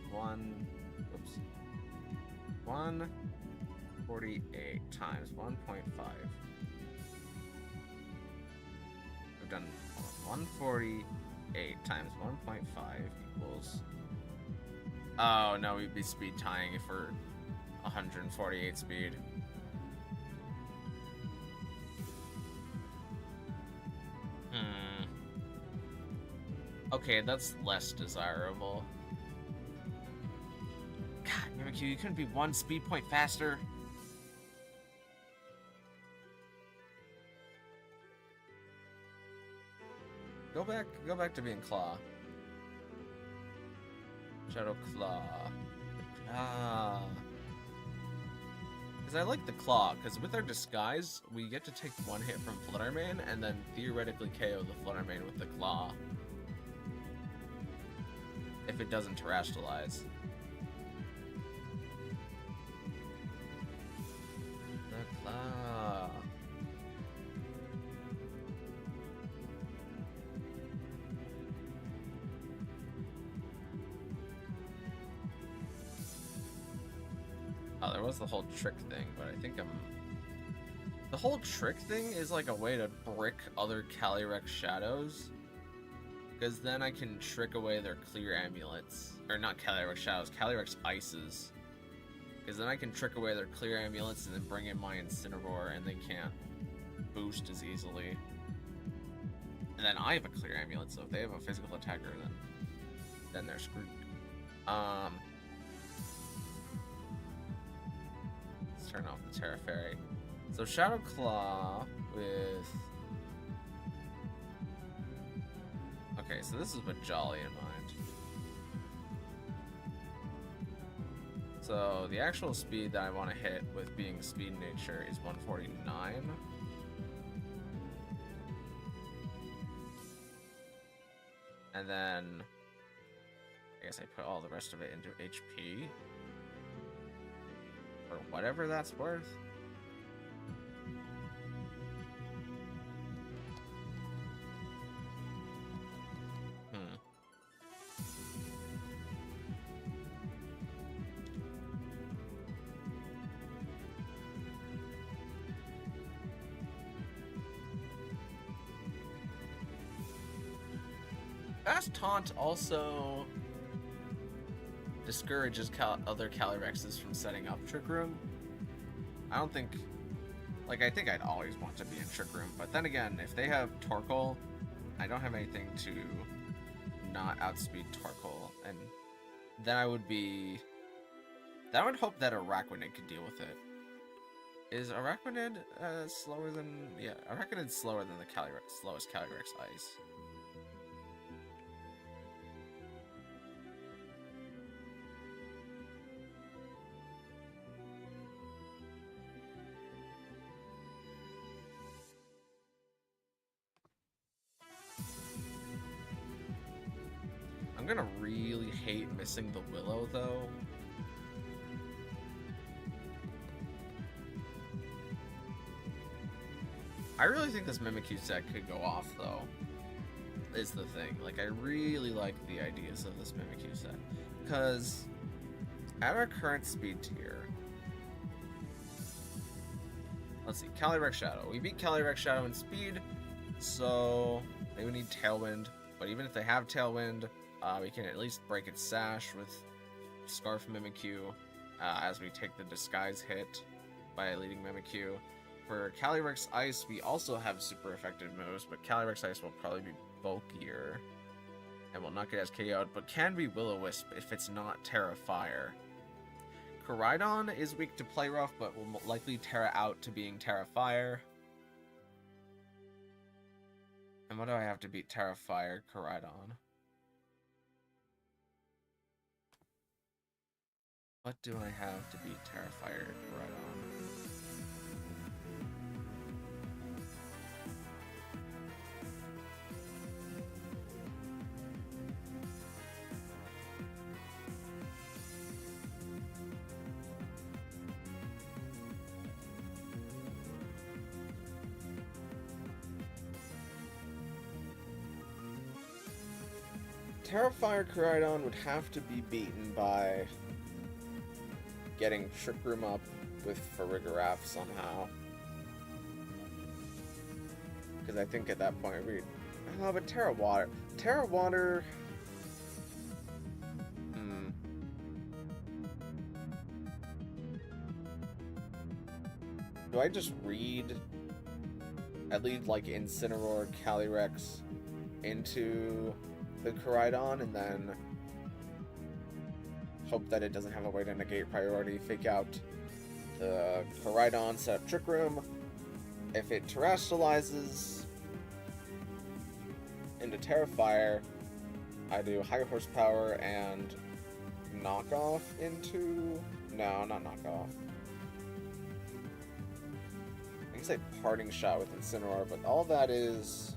148 times 1.5. We've done 148 times 1.5 equals... Oh, no, we'd be speed tying if we're 148 speed. Okay, that's less desirable. God, Mimikyu, you couldn't be one speed point faster. Go back to being Claw. Shadow Claw. Ah. Because I like the Claw, because with our disguise, we get to take one hit from Fluttermane and then theoretically KO the Fluttermane with the Claw. If it doesn't terrestrialize. The Claw. Oh, there was the whole trick thing, but I think the whole trick thing is like a way to brick other Calyrex shadows. Because then I can trick away their clear amulets. Or not Calyrex shadows, Calyrex ices. Because then I can trick away their clear amulets and then bring in my Incineroar and they can't boost as easily. And then I have a clear amulet, so if they have a physical attacker, then they're screwed. Let's turn off the Terra Fairy. So Shadow Claw with... Okay, so this is with Jolly in mind. So the actual speed that I want to hit with being Speed Nature is 149. And then I guess I put all the rest of it into HP. Or whatever that's worth. Fast Taunt also discourages other Calyrexes from setting up Trick Room. I don't think... Like, I think I'd always want to be in Trick Room, but then again, if they have Torkoal, I don't have anything to not outspeed Torkoal, and then I would be... Then I would hope that Araquanid could deal with it. Is Araquanid slower than... Yeah, Araquanid's slower than the slowest Calyrex Ice. I'm gonna really hate missing the Willow, though. I really think this Mimikyu set could go off, though, is the thing. Like, I really like the ideas of this Mimikyu set. Because, at our current speed tier... Let's see, Calyrex Shadow. We beat Calyrex Shadow in speed, so they would need Tailwind. But even if they have Tailwind, we can at least break its sash with Scarf Mimikyu as we take the disguise hit by leading Mimikyu. For Calyrex Ice, we also have super effective moves, but Calyrex Ice will probably be bulkier and will not get as KO'd, but can be Will-O-Wisp if it's not Terra Fire. Koraidon is weak to Play Rough, but will likely Terra out to being Terra Fire. And what do I have to beat Terra Fire Koraidon? What do I have to beat Terra Fire Koraidon? Terrifier Koraidon would have to be beaten by getting Trick Room up with Farigiraf somehow. Because I think at that point we... Oh, but Terra Water... Terra Water... Do I just read... I lead, like, Incineroar, Calyrex into the Koraidon and then hope that it doesn't have a way to negate priority, fake out the Koraidon, set up Trick Room. If it terrestrializes into Terrifier, I do high horsepower and knockoff into... No, not knockoff. I can say parting shot with Incineroar, but all that is...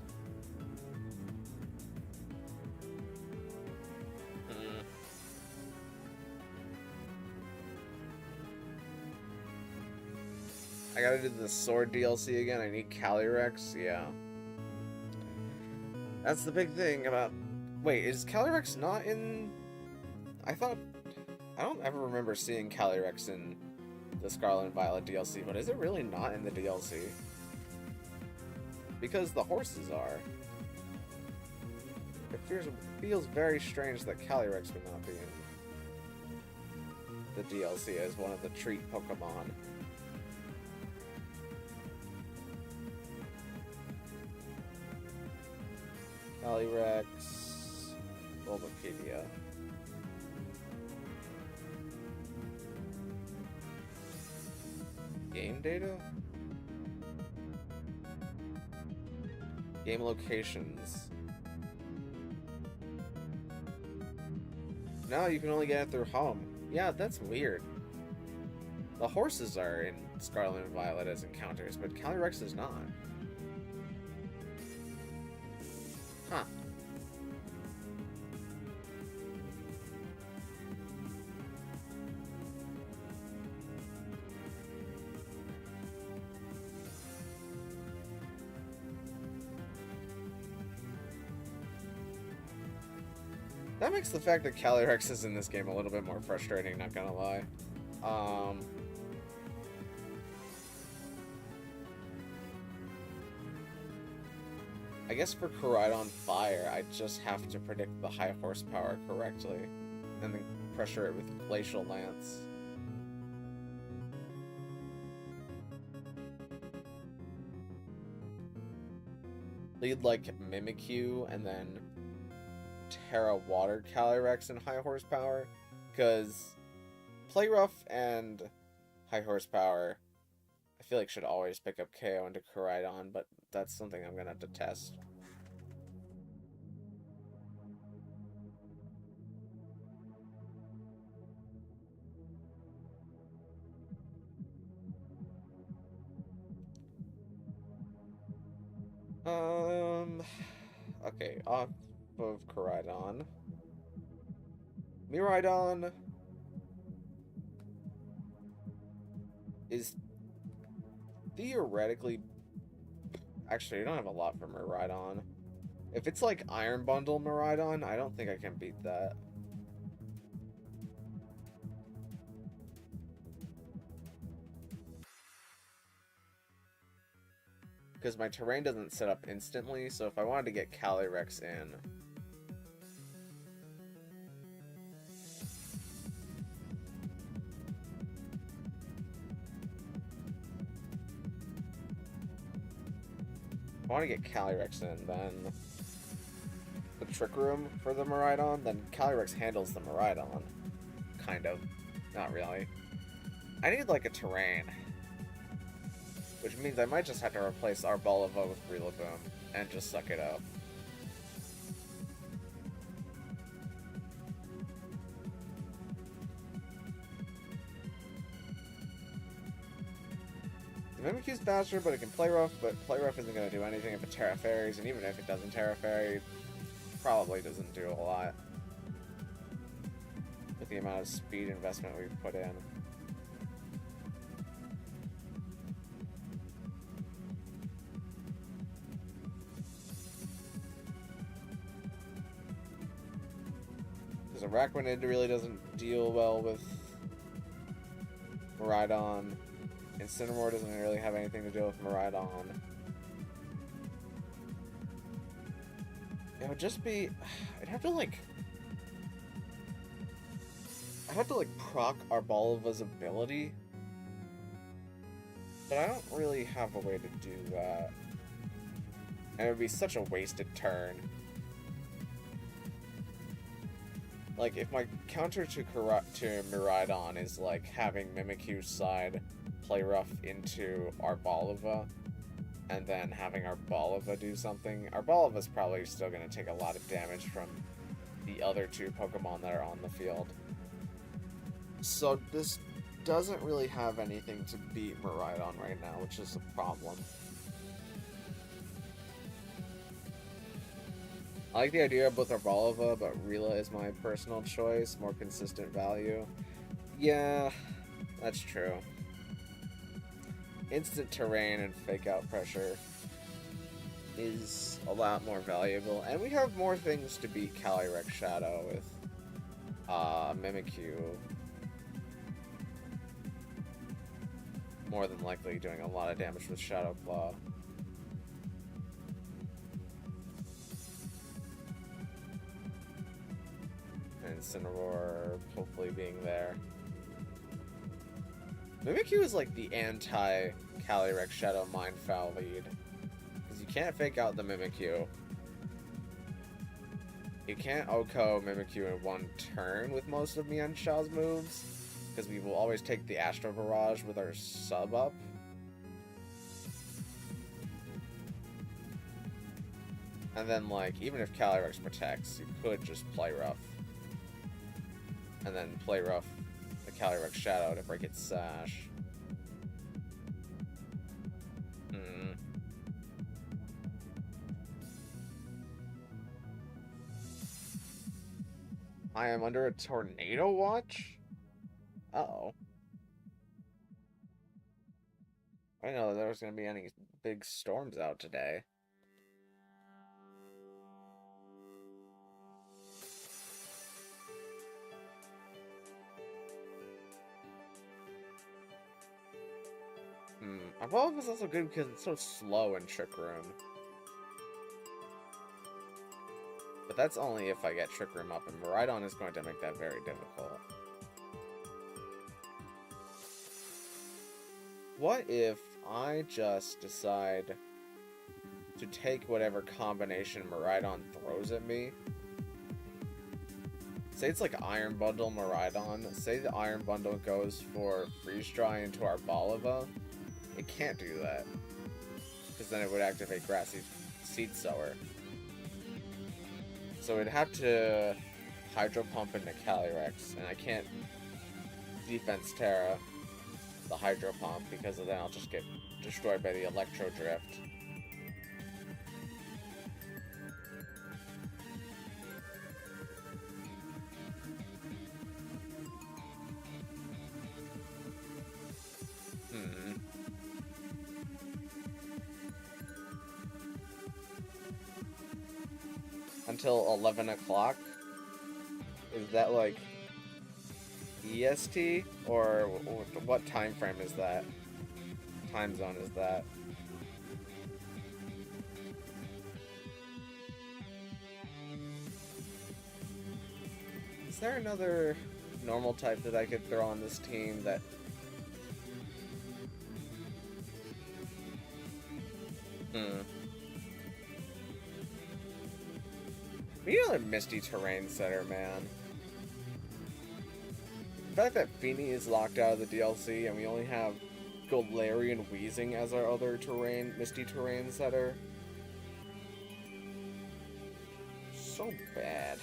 I gotta do the Sword DLC again. I need Calyrex, yeah. That's the big thing about... Wait, is Calyrex not in... I don't ever remember seeing Calyrex in the Scarlet and Violet DLC, but is it really not in the DLC? Because the horses are. It feels very strange that Calyrex would not be in the DLC as one of the treat Pokemon. Calyrex, Bulbapedia. Game data? Game locations. No, you can only get it through home. Yeah, that's weird. The horses are in Scarlet and Violet as encounters, but Calyrex is not. Huh. That makes the fact that Calyrex is in this game a little bit more frustrating, not gonna lie. I guess for Koraidon Fire, I just have to predict the high horsepower correctly, and then pressure it with Glacial Lance. Lead like Mimikyu, and then Terra Water Calyrex and high horsepower, because Play Rough and high horsepower I feel like should always pick up KO into Koraidon, but that's something I'm gonna have to test. Okay, off of Koraidon. Miraidon is theoretically... Actually, I don't have a lot for Miraidon. If it's like Iron Bundle Miraidon, I don't think I can beat that. Because my terrain doesn't set up instantly, so if I wanted to get Calyrex in... If I want to get Calyrex in, then... the Trick Room for the Miraidon, then Calyrex handles the Miraidon. Kind of. Not really. I need, like, a terrain. Which means I might just have to replace our Arboliva with Rillaboom and just suck it up. The Mimikyu's faster, but it can Play Rough, but Play Rough isn't going to do anything if it Terra Fairies, and even if it doesn't Terra Fairy, probably doesn't do a lot with the amount of speed investment we've put in. Araquanid really doesn't deal well with Miraidon. Incineroar doesn't really have anything to do with Miraidon. It would just be... I'd have to like proc Arboliva's ability. But I don't really have a way to do that. And it would be such a wasted turn. like, if my counter to Miraidon is, like, having Mimikyu's side play rough into Arboliva, and then having Arboliva do something, Arboliva's probably still going to take a lot of damage from the other two Pokemon that are on the field. So this doesn't really have anything to beat Miraidon right now, which is a problem. I like the idea of both Arboliva, but Rila is my personal choice. More consistent value. Yeah, that's true. Instant terrain and fake out pressure is a lot more valuable. And we have more things to beat Calyrex Shadow with Mimikyu. More than likely doing a lot of damage with Shadow Claw. And Incineroar hopefully being there. Mimikyu is like the anti-Calyrex Shadow Mindfoul lead. Because you can't fake out the Mimikyu. You can't OHKO Mimikyu in one turn with most of Mienshaw's moves. Because we will always take the Astro Barrage with our sub up. And then, like, even if Calyrex protects, you could just play rough. And then play rough the Calyrex Shadow to break its sash. I am under a tornado watch? Uh-oh. I didn't know there was going to be any big storms out today. Arboliva is also good because it's so slow in Trick Room. But that's only if I get Trick Room up, and Miraidon is going to make that very difficult. What if I just decide to take whatever combination Miraidon throws at me? Say it's like Iron Bundle Miraidon. Say the Iron Bundle goes for Freeze Dry into Arboliva. It can't do that. Because then it would activate Grassy Seed Sower. So it'd have to Hydro Pump into Calyrex, and I can't Defense Terra the Hydro Pump because then I'll just get destroyed by the Electro Drift. Until 11 o'clock? Is that like EST? Or what time frame is that? Time zone is that? Is there another normal type that I could throw on this team that... We need another Misty Terrain setter, man. The fact that Feeny is locked out of the DLC and we only have Galarian Weezing as our other Misty Terrain setter. So bad.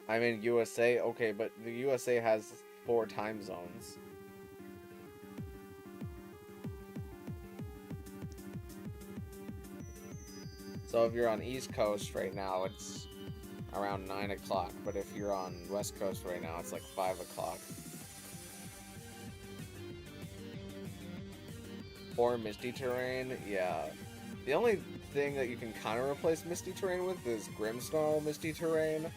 I'm in USA, okay, but the USA has 4 time zones. So if you're on East Coast right now, it's around 9 o'clock, but if you're on West Coast right now, it's like 5 o'clock. Or Misty Terrain, yeah. The only thing that you can kind of replace Misty Terrain with is Grimmsnarl Misty Terrain.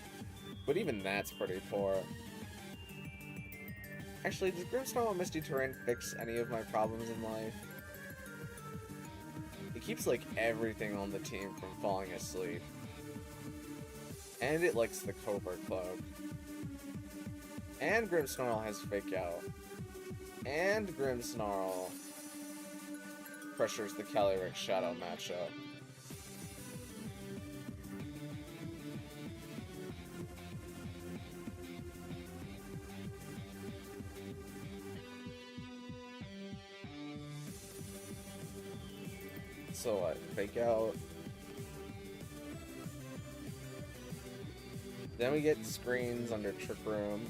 But even that's pretty poor. Actually, does Grimmsnarl and Misty Terrain fix any of my problems in life? It keeps, like, everything on the team from falling asleep. And it likes the Covert Cloak. And Grimmsnarl has Fake Out. And Grimmsnarl pressures the Calyrex Shadow matchup. So what? Fake out. Then we get screens under Trick Room.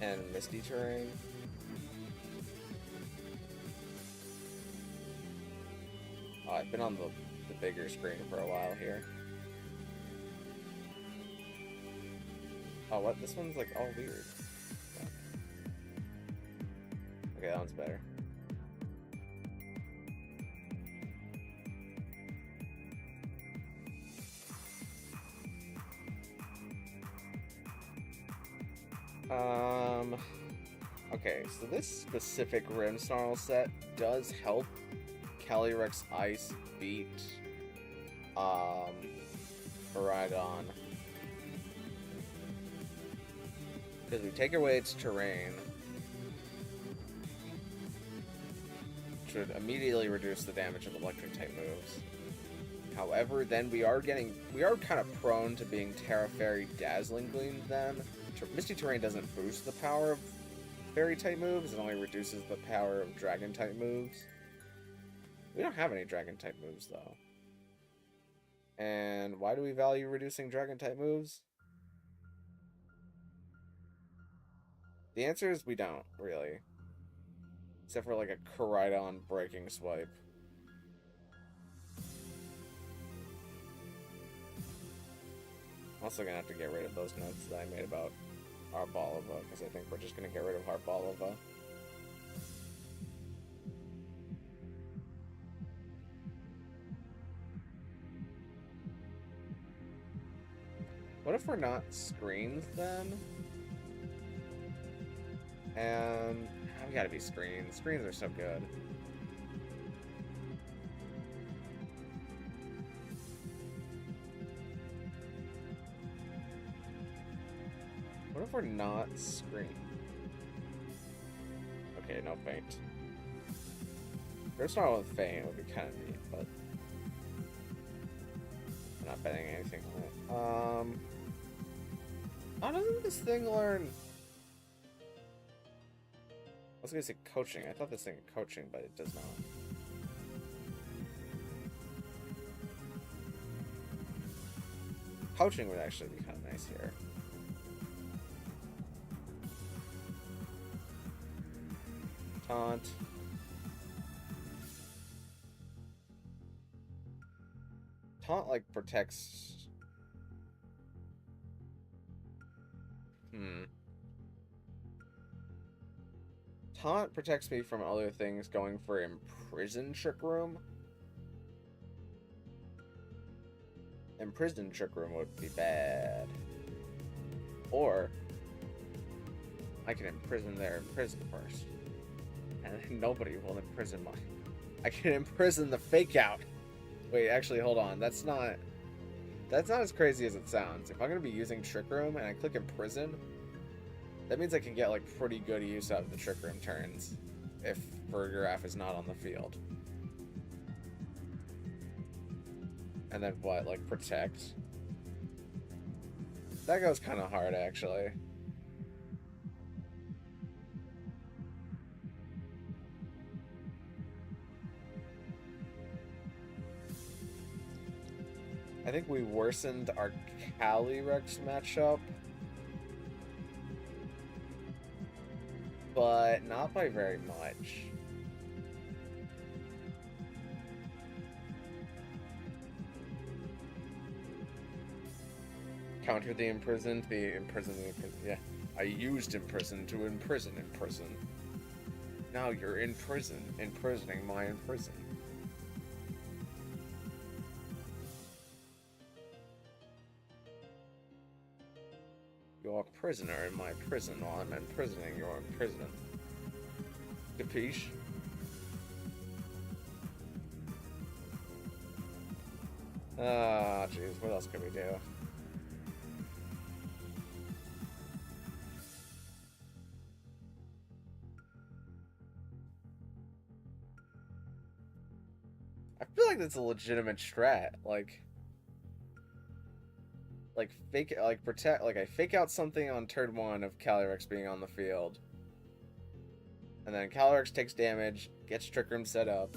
And Misty Terrain. Oh, I've been on the bigger screen for a while here. Oh, what? This one's like all weird. Okay, that one's better. Okay, so this specific Grimmsnarl set does help Calyrex Ice beat Miraidon. Because we take away its terrain, which would immediately reduce the damage of electric type moves. However, then we are kind of prone to being Terra Fairy Dazzling Gleam then. Misty Terrain doesn't boost the power of Fairy type moves, it only reduces the power of Dragon type moves. We don't have any Dragon type moves though. And why do we value reducing Dragon type moves? The answer is we don't, really. Except for like a Koraidon Breaking Swipe. I'm also gonna have to get rid of those notes that I made about Arboliva, because I think we're just gonna get rid of Arboliva. What if we're not screens then? And we gotta be screens. Screens are so good. What if we're not screen? Okay, no feint. Grimmsnarl with feint would be kind of neat, but I'm not betting anything on it. How doesn't this thing learn? I was gonna say coaching. I thought this thing had coaching, but it does not. Coaching would actually be kind of nice here. Taunt. Taunt, like, protects... Taunt protects me from other things going for Imprison Trick Room. Imprison Trick Room would be bad. Or I can imprison their imprison first. And then nobody will imprison mine. I can imprison the fake out. Wait, actually, hold on. That's not as crazy as it sounds. If I'm gonna be using Trick Room and I click Imprison, that means I can get like pretty good use out of the Trick Room turns if Vergraph is not on the field. And then what, like Protect? That goes kind of hard, actually. I think we worsened our Calyrex matchup, but not by very much. Counter the imprisoned, yeah. I used imprison to imprison. Now you're in prison, imprisoning my imprison. You're a prisoner in my prison while I'm imprisoning your imprisonment. Capiche? Ah, jeez, what else could we do? it's a legitimate strat. Like protect. Like, I fake out something on turn 1 of Calyrex being on the field, and then Calyrex takes damage, gets Trick Room set up.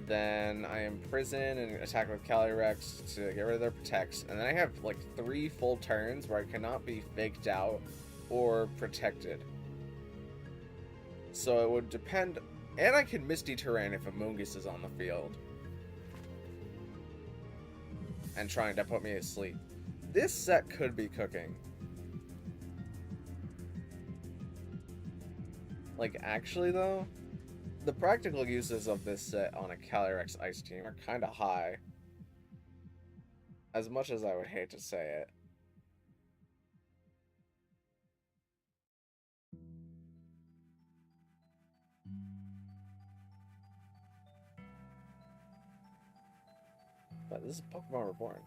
Then I imprison and attack with Calyrex to get rid of their protects, and then I have like 3 full turns where I cannot be faked out or protected. So it would depend, and I can Misty Terrain if Amoonguss is on the field and trying to put me asleep. This set could be cooking. Like, actually though, the practical uses of this set on a Calyrex Ice team are kind of high. As much as I would hate to say it. But this is Pokemon Reborn.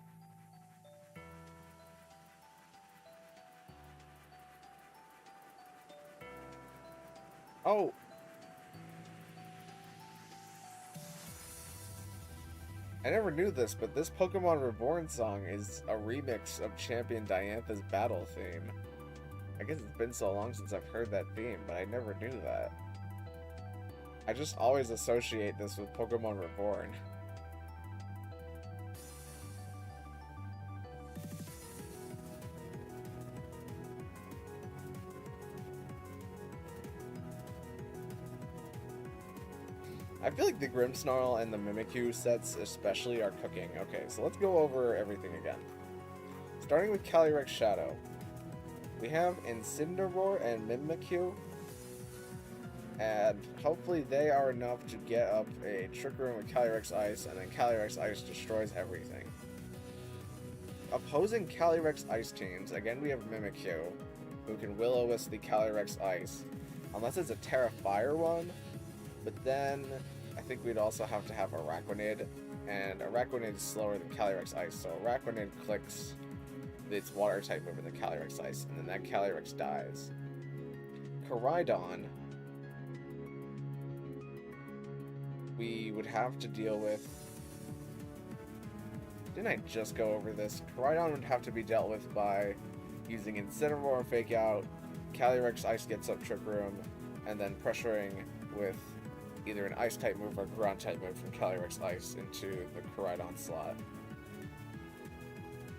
Oh! I never knew this, but this Pokemon Reborn song is a remix of Champion Diantha's battle theme. I guess it's been so long since I've heard that theme, but I never knew that. I just always associate this with Pokemon Reborn. I feel like the Grimmsnarl and the Mimikyu sets especially are cooking. Okay, so let's go over everything again. Starting with Calyrex Shadow. We have Incineroar and Mimikyu, and hopefully they are enough to get up a Trick Room with Calyrex Ice, and then Calyrex Ice destroys everything. Opposing Calyrex Ice teams, again we have Mimikyu, who can Will-O-Wisp the Calyrex Ice, unless it's a Terra Fire one. But then, I think we'd also have to have Araquanid, and Araquanid is slower than Calyrex Ice, so Araquanid clicks its water type over the Calyrex Ice, and then that Calyrex dies. Koraidon, we would have to deal with... Didn't I just go over this? Koraidon would have to be dealt with by using Incineroar and Fake Out, Calyrex Ice gets up Trick Room, and then pressuring with either an Ice-type move or Ground-type move from Calyrex Ice into the Koraidon slot.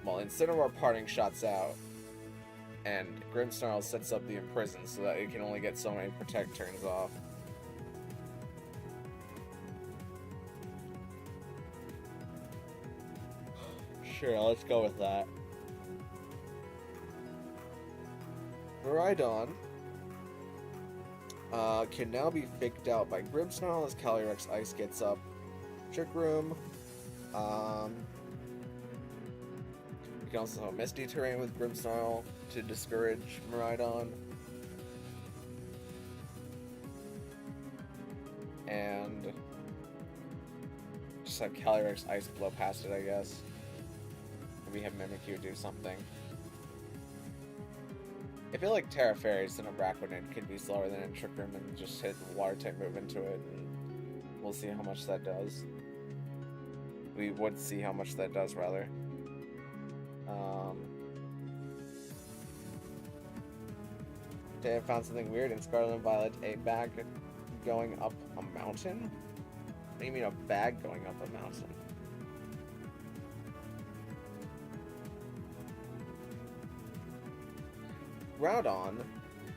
While Incineroar Parting Shots out, and Grimmsnarl sets up the Imprison so that it can only get so many Protect turns off. Sure, let's go with that. Koraidon can now be faked out by Grimmsnarl as Calyrex Ice gets up Trick Room. We can also have Misty Terrain with Grimmsnarl to discourage Miraidon. And just have Calyrex Ice blow past it, I guess. We have Mimikyu do something. I feel like Terra Fairies and Araquanid could be slower than in Trick Room and just hit the water type move into it, and we'll see how much that does. We would see how much that does, rather. Today I found something weird in Scarlet and Violet, a bag going up a mountain? What do you mean a bag going up a mountain? Groudon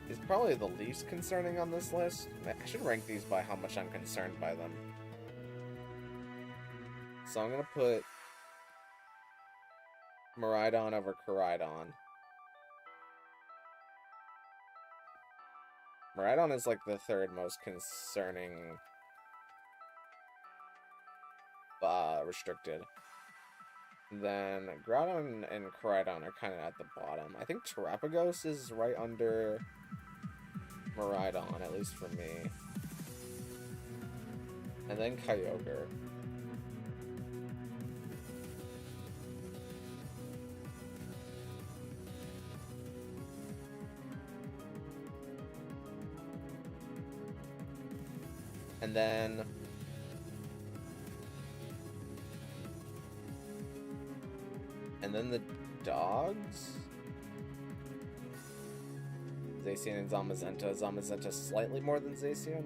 is probably the least concerning on this list. I should rank these by how much I'm concerned by them. So I'm going to put Miraidon over Koraidon. Miraidon is like the third most concerning restricted. Then Groudon and Koraidon are kind of at the bottom. I think Terapagos is right under Miraidon, at least for me. And then Kyogre. And then And then the dogs? Zacian and Zamazenta. Zamazenta slightly more than Zacian.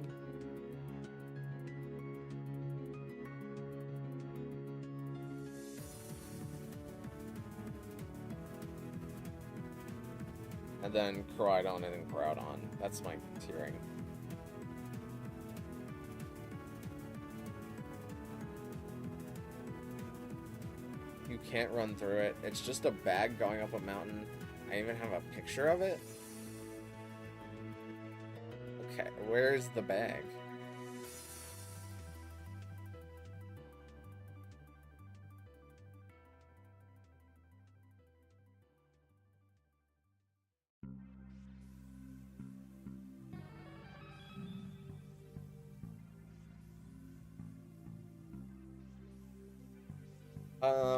And then Koraidon and then Groudon. That's my tiering. You can't run through it. It's just a bag going up a mountain. I even have a picture of it. Okay, where's the bag?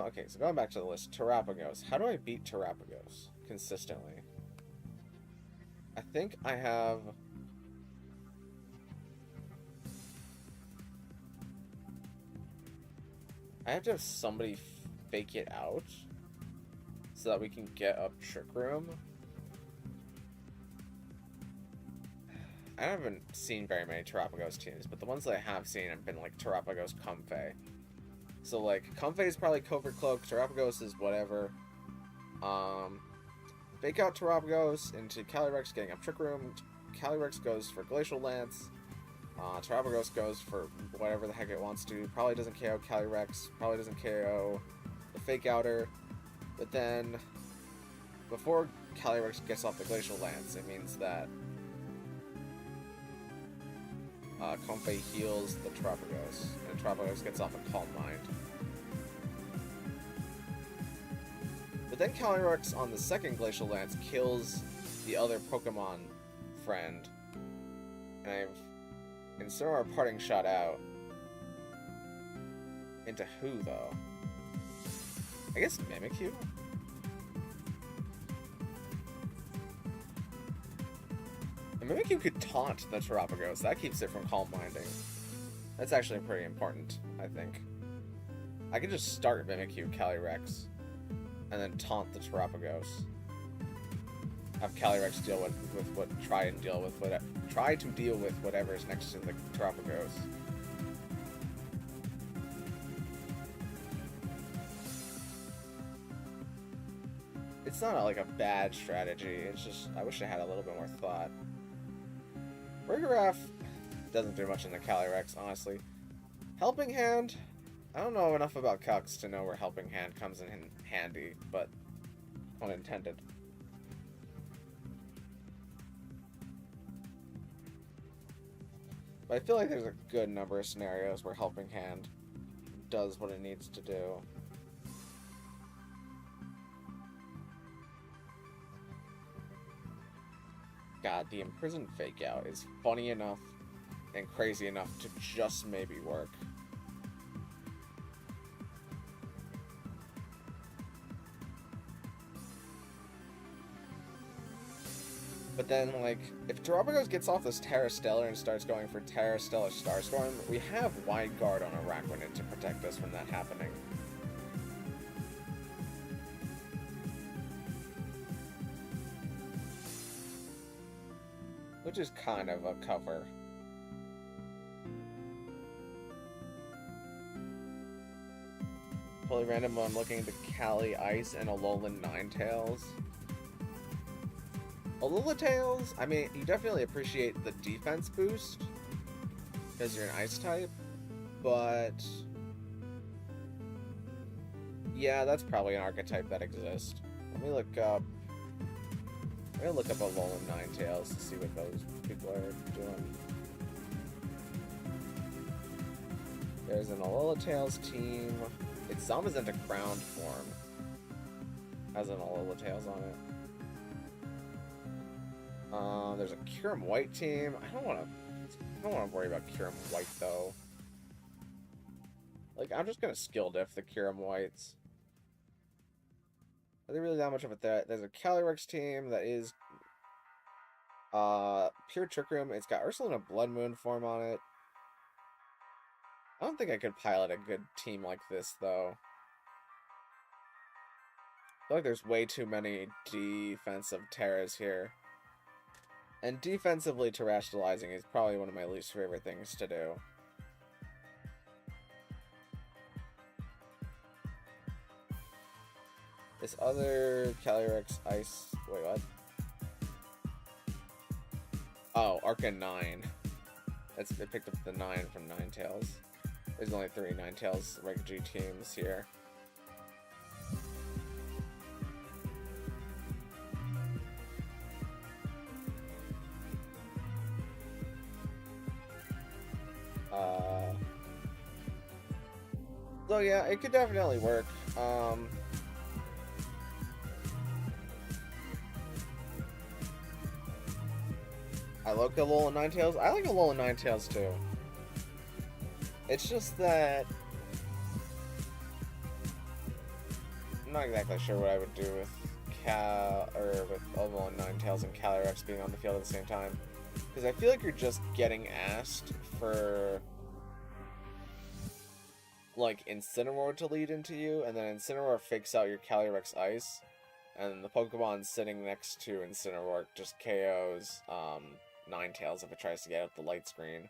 Okay, so going back to the list, Terrapagos. How do I beat Terrapagos consistently? I think I have... I have to have somebody fake it out so that we can get a Trick Room. I haven't seen very many Terrapagos teams, but the ones that I have seen have been like Terrapagos Comfey. So like Comfey is probably Covert Cloak, Terrapagos is whatever. Fake out Terrapagos into Calyrex getting a Trick Room. Calyrex goes for Glacial Lance. Terrapagos goes for whatever the heck it wants to. Probably doesn't KO Calyrex. Probably doesn't KO the Fake Outer. But then, before Calyrex gets off the Glacial Lance, it means that Comfey heals the Terrapagos, and Terrapagos gets off a Calm Mind. But then Calyrex on the second Glacial Lance kills the other Pokemon friend, and I've inserted our parting shot out. Into who, though? I guess Mimikyu? And Mimikyu could taunt the Terrapagos. That keeps it from Calm Minding. That's actually pretty important, I think. I can just start Mimikyu Calyrex, and then taunt the Terrapagos. Have Calyrex deal with what try to deal with whatever is next to the Terrapagos. It's not like a bad strategy. It's just I wish I had a little bit more thought. Burgeraff doesn't do much in the Calyrex, honestly. Helping Hand. I don't know enough about Cucks to know where Helping Hand comes in handy, but unintended. But I feel like there's a good number of scenarios where Helping Hand does what it needs to do. God, the Imprisoned Fake Out is funny enough and crazy enough to just maybe work. But then, like, if Terrapagos gets off this Terra Stellar and starts going for Terra Stellar Starstorm, we have Wide Guard on Araquanid to protect us from that happening. Which is kind of a cover. Totally random, I'm looking into Cali Ice and Alolan Ninetales. Alolan, I mean, you definitely appreciate the defense boost because you're an Ice type, but yeah, that's probably an archetype that exists. Let me look up. I'm gonna look up Alolan Ninetales to see what those people are doing. There's an Alolan team. It's Zamazenta Crowned form. Has an Alolan on it. There's a Kyurem White team. I don't want to worry about Kyurem White though. Like, I'm just gonna skill diff the Kyurem Whites. Are they really that much of a threat? There's a Calyrex team that is pure Trick Room. It's got Ursaluna Blood Moon form on it. I don't think I could pilot a good team like this though. feel like there's way too many defensive terrors here. And defensively terrestrializing is probably one of my least favorite things to do. This other Calyrex Ice... Wait, what? Oh, Arca 9. It picked up the 9 from Ninetales. There's only 3 Ninetales Reg G teams here. So yeah, it could definitely work. I like Alolan Ninetales. I like Alolan Ninetales too. It's just that I'm not exactly sure what I would do with Alolan Ninetales and Calyrex being on the field at the same time, because I feel like you're just getting asked for like Incineroar to lead into you, and then Incineroar fakes out your Calyrex Ice, and the Pokemon sitting next to Incineroar just KOs Ninetales if it tries to get out the light screen.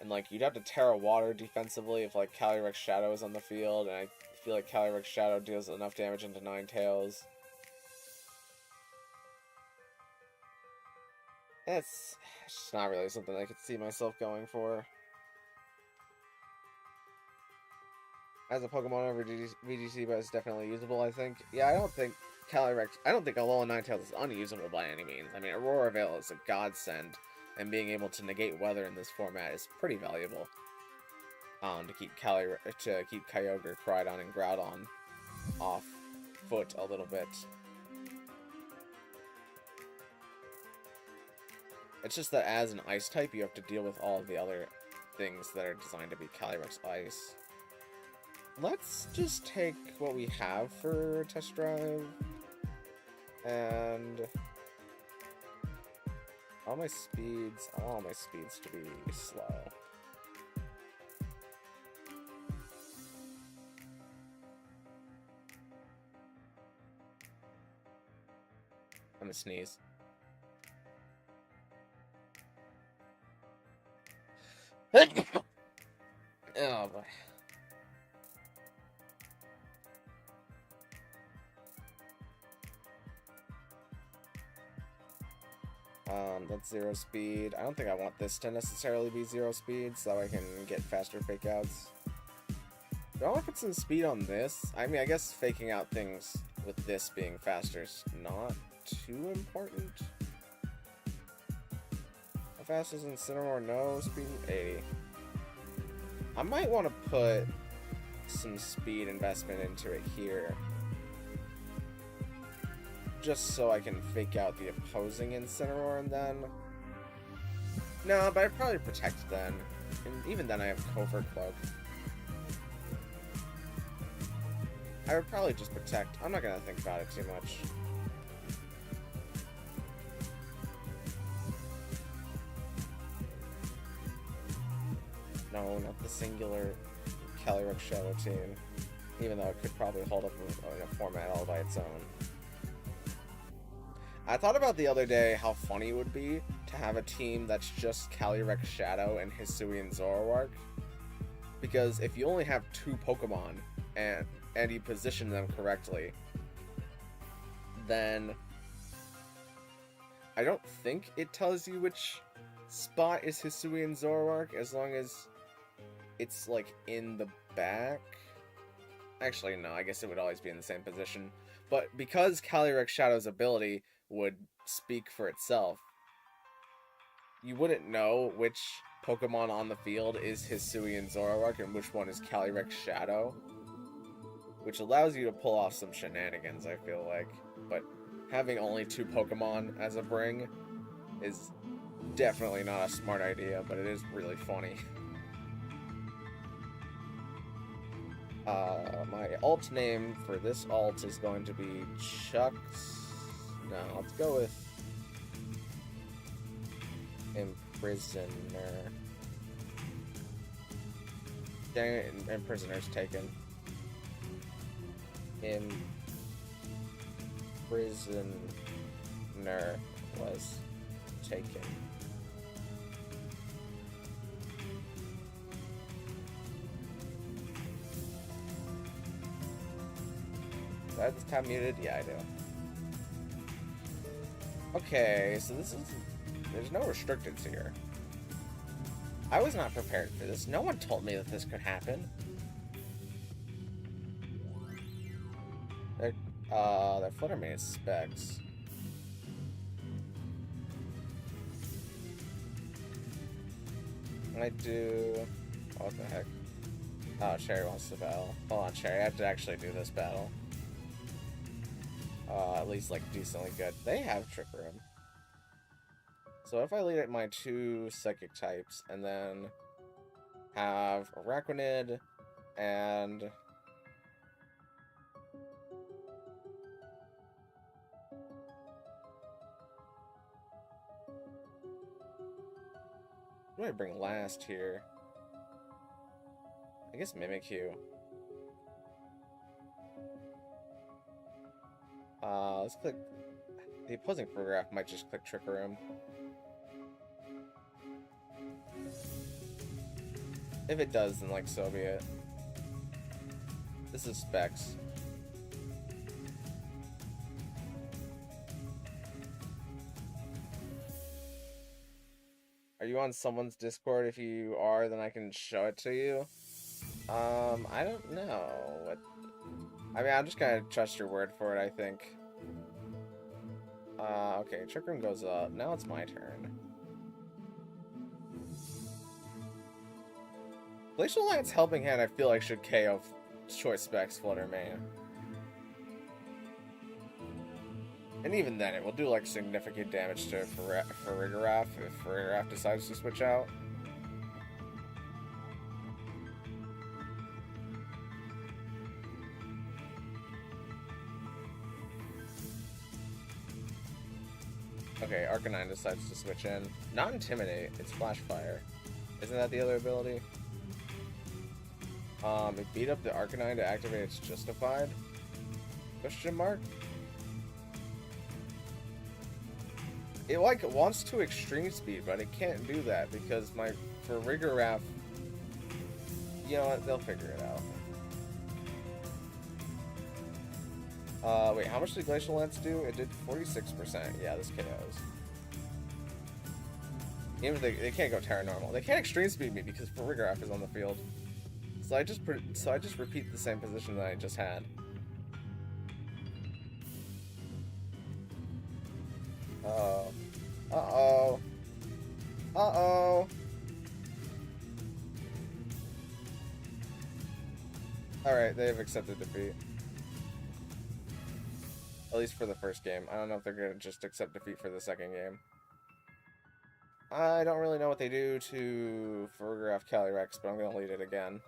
And like you'd have to Terra Water defensively if like Calyrex Shadow is on the field, and I feel like Calyrex Shadow deals enough damage into Ninetales. It's just not really something I could see myself going for. As a Pokemon over VGC, but it's definitely usable, I think. Yeah, I don't think Alolan Ninetales is unusable by any means. I mean, Aurora Veil is a godsend, and being able to negate weather in this format is pretty valuable. To keep Kyogre, Koraidon, and Groudon off foot a little bit. It's just that as an Ice type, you have to deal with all of the other things that are designed to be Calyrex Ice. Let's just take what we have for test drive, and I want all my speeds to be slow. I'm gonna sneeze. Oh boy. That's 0 speed. I don't think I want this to necessarily be 0 speed, so I can get faster fake outs. Do I want to put some speed on this? I mean, I guess faking out things with this being faster is not too important. How fast is Incineroar? No, speed 80. I might want to put some speed investment into it here, just so I can fake out the opposing Incineroar, and then... No, but I'd probably protect then. And even then I have Covert Cloak. I would probably just protect. I'm not gonna think about it too much. No, not the singular Calyrex Shadow team. Even though it could probably hold up in a format all by its own. I thought about the other day how funny it would be to have a team that's just Calyrex Shadow and Hisuian Zoroark. Because if you only have 2 Pokemon and you position them correctly, then I don't think it tells you which spot is Hisuian Zoroark as long as it's like in the back. Actually, no, I guess it would always be in the same position. But because Calyrex Shadow's ability would speak for itself, you wouldn't know which Pokemon on the field is Hisuian Zoroark and which one is Calyrex Shadow, which allows you to pull off some shenanigans, I feel like. But having only 2 Pokemon as a bring is definitely not a smart idea, but it is really funny. My alt name for this alt is going to be Chuck's... No, let's go with Imprisoner. And prisoners taken. Prisoner was taken. Do I have this tab muted? Yeah, I do. Okay, so this is... There's no restricteds here. I was not prepared for this. No one told me that this could happen. Their Fluttermane is specs. And I do... Oh, what the heck? Oh, Cherry wants to battle. Hold on, Cherry. I have to actually do this battle. At least, like, decently good. They have Trick Room. So if I lead at my 2 Psychic types, and then have Araquanid and... What do I bring last here? I guess Mimikyu. Let's click... The opposing photograph might just click Trick Room. If it does, then, like, so be it. This is specs. Are you on someone's Discord? If you are, then I can show it to you. I don't know what... I mean, I'm just gonna trust your word for it, I think. Okay, Trick Room goes up. Now it's my turn. Glacial Lance Helping Hand, I feel like, should KO Choice Specs Fluttermane. And even then, it will do, like, significant damage to Farigiraf if Farigiraf decides to switch out. Okay, Arcanine decides to switch in. Not Intimidate, it's Flash Fire. Isn't that the other ability? It beat up the Arcanine to activate its Justified? Question mark? It, like, wants to Extreme Speed, but it can't do that because my... For Farigiraf... You know what? They'll figure it out. Wait, how much did Glacial Lance do? It did 46%. Yeah, this KOs. Even if they can't go Terra Normal. They can't Extreme Speed me because Farigiraf is on the field. So I just repeat the same position that I just had. Uh-oh. Uh-oh. Uh-oh. Alright, they have accepted defeat. At least for the first game. I don't know if they're gonna just accept defeat for the second game. I don't really know what they do to Farigiraf Calyrex, but I'm gonna lead it again.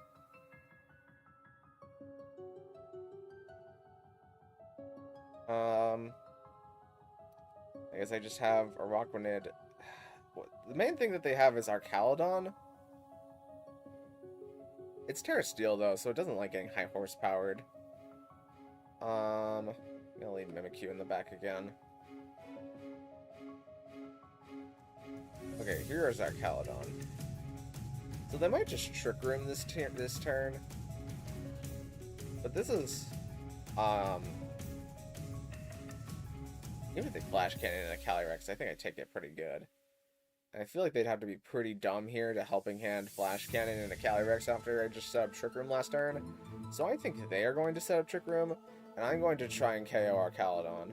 I guess I just have Araquanid. The main thing that they have is Archaludon. It's Terra Steel though, so it doesn't like getting high horsepowered. I'm gonna leave Mimikyu in the back again. Okay, here is Archaludon. So they might just Trick Room this turn. But this is, even if they Flash Cannon and a Calyrex, I think I take it pretty good. And I feel like they'd have to be pretty dumb here to Helping Hand, Flash Cannon, and a Calyrex after I just set up Trick Room last turn. So I think they are going to set up Trick Room, and I'm going to try and KO Archaludon.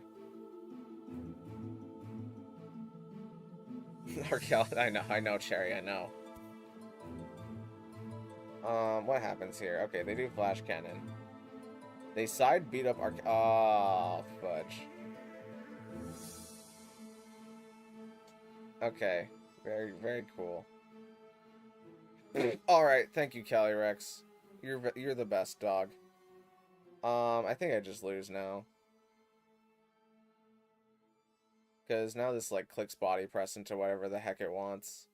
Archaludon, I know, Cherry, I know. What happens here? Okay, they do Flash Cannon. They side beat up oh, fudge. Okay, very, very cool. Alright, thank you, Calyrex. You're the best, dog. I think I just lose now. Because now this, like, clicks Body Press into whatever the heck it wants.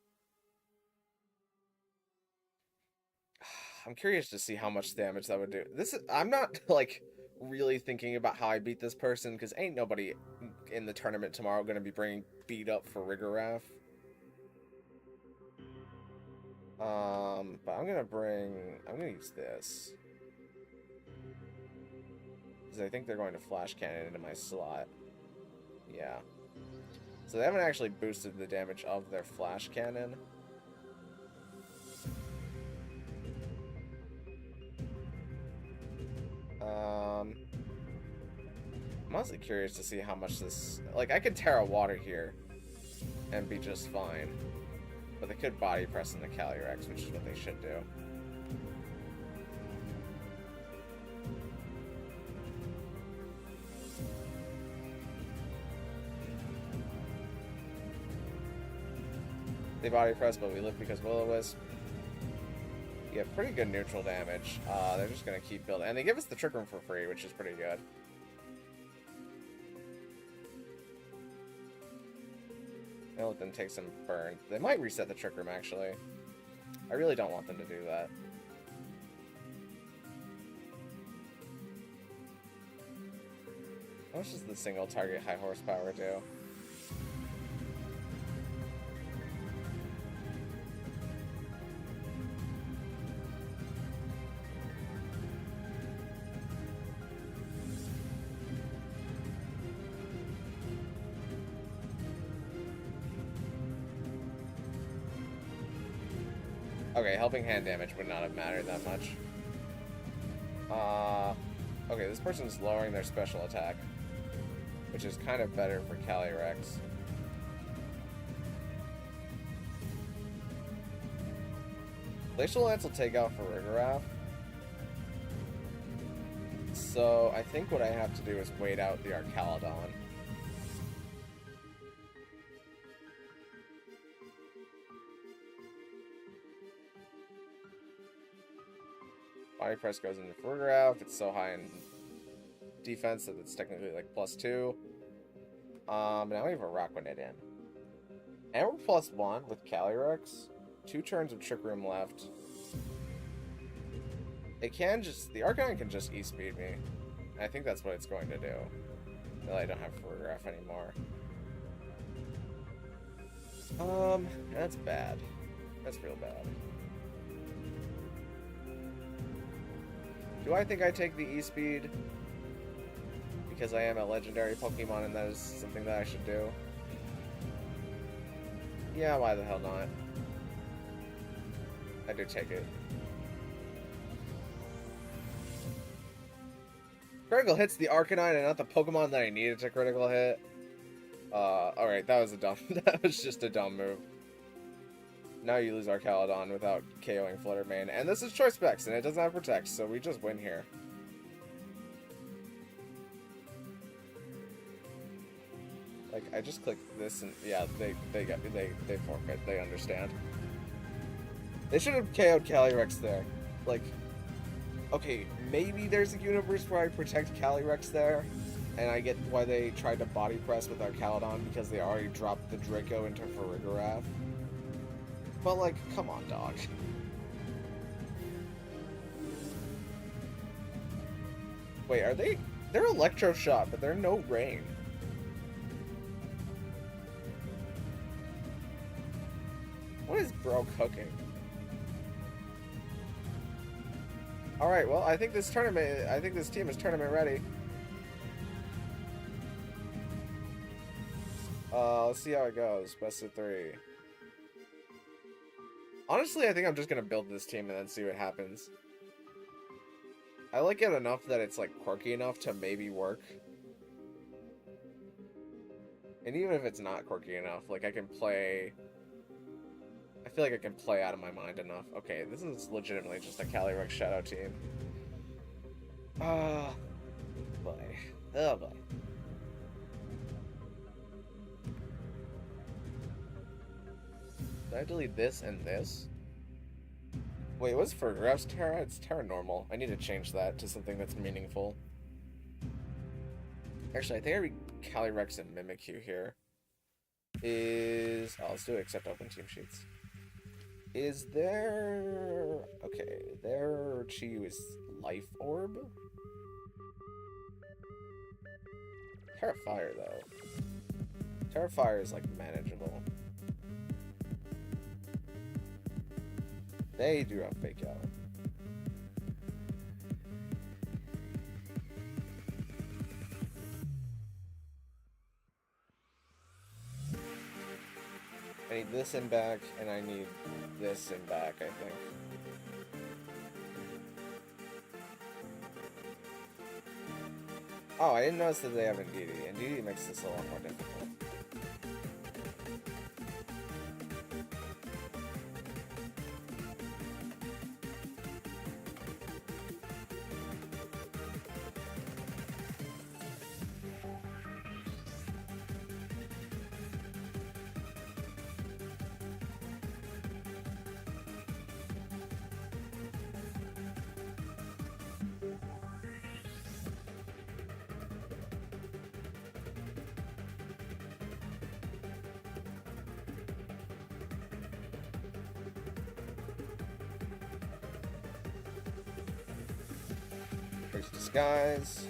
I'm curious to see how much damage that would do. I'm not, like, really thinking about how I beat this person, because ain't nobody in the tournament tomorrow going to be bringing beat up for Rigorath. But I'm gonna use this. Because I think they're going to Flash Cannon into my slot. Yeah. So they haven't actually boosted the damage of their Flash Cannon. I'm honestly curious to see how much this... Like, I could Terra Water here and be just fine. But they could Body Press in the Calyrex, which is what they should do. They Body Press, but we live because Will-O-Wisp. You have pretty good neutral damage. They're just going to keep building. And they give us the Trick Room for free, which is pretty good. They'll let them take some burn. They might reset the Trick Room, actually. I really don't want them to do that. How much does the single target high horsepower do? Okay, helping hand damage would not have mattered that much. Okay, this person's lowering their special attack, which is kind of better for Calyrex. Glacial Lance will take out for Rigorath. So I think what I have to do is wait out the Archaludon. Body Press goes into Rigorath. It's so high in defense that it's technically like +2. Now we have a Rockwanid in. And we're +1 with Calyrex. 2 turns of Trick Room left. It can just... The Arcanine can just E-Speed me. I think that's what it's going to do. Well, I don't have Rigorath anymore. That's bad. That's real bad. Do I think I take the E-Speed? Because I am a legendary Pokemon and that is something that I should do? Yeah, why the hell not? I do take it. Critical hits the Arcanine and not the Pokemon that I needed to critical hit. Alright, that was a dumb... that was just a dumb move. Now you lose Archaludon without KOing Fluttermane. And this is Choice Specs, and it doesn't have Protect, so we just win here. Like, I just clicked this, and yeah, they forfeit. They understand. They should have KO'd Calyrex there. Like, okay, maybe there's a universe where I protect Calyrex there, and I get why they tried to Body Press with Archaludon, because they already dropped the Draco into Rigorath. But, like, come on, dog. Wait, are they... They're Electroshock, but they're no Rain. What is bro cooking? Alright, well, I think this team is tournament ready. Let's see how it goes. Best of 3. Honestly, I think I'm just gonna build this team and then see what happens. I like it enough that it's, like, quirky enough to maybe work. And even if it's not quirky enough, like, I can play... I feel like I can play out of my mind enough. Okay, this is legitimately just a Calyrex Shadow team. Oh, boy. Oh, boy. Did I delete this and this? Wait, what's for Rigorath's Terra? It's Terra Normal. I need to change that to something that's meaningful. Actually, I think I read Calyrex and Mimikyu here. Oh, let's do it except open team sheets. Is there... Okay, their Chi-Yu is Life Orb? Terrifier, though. Terrifier is, like, manageable. They do have Fake Out. I need this in back, and I need this in back, I think. Oh, I didn't notice that they have Indeedee. Indeedee makes this a lot more difficult. There's disguise.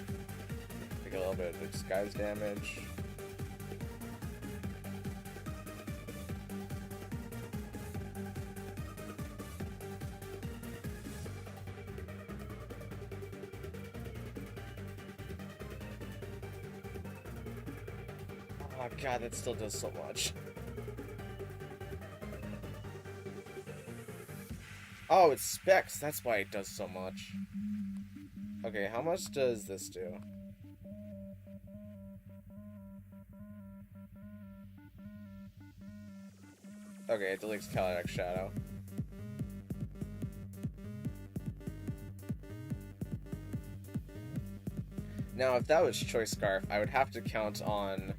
Take a little bit of disguise damage. Oh god, that still does so much. Oh, it's specs. That's why it does so much. Okay, how much does this do? Okay, it deletes Calyrex Shadow. Now, if that was Choice Scarf, I would have to count on...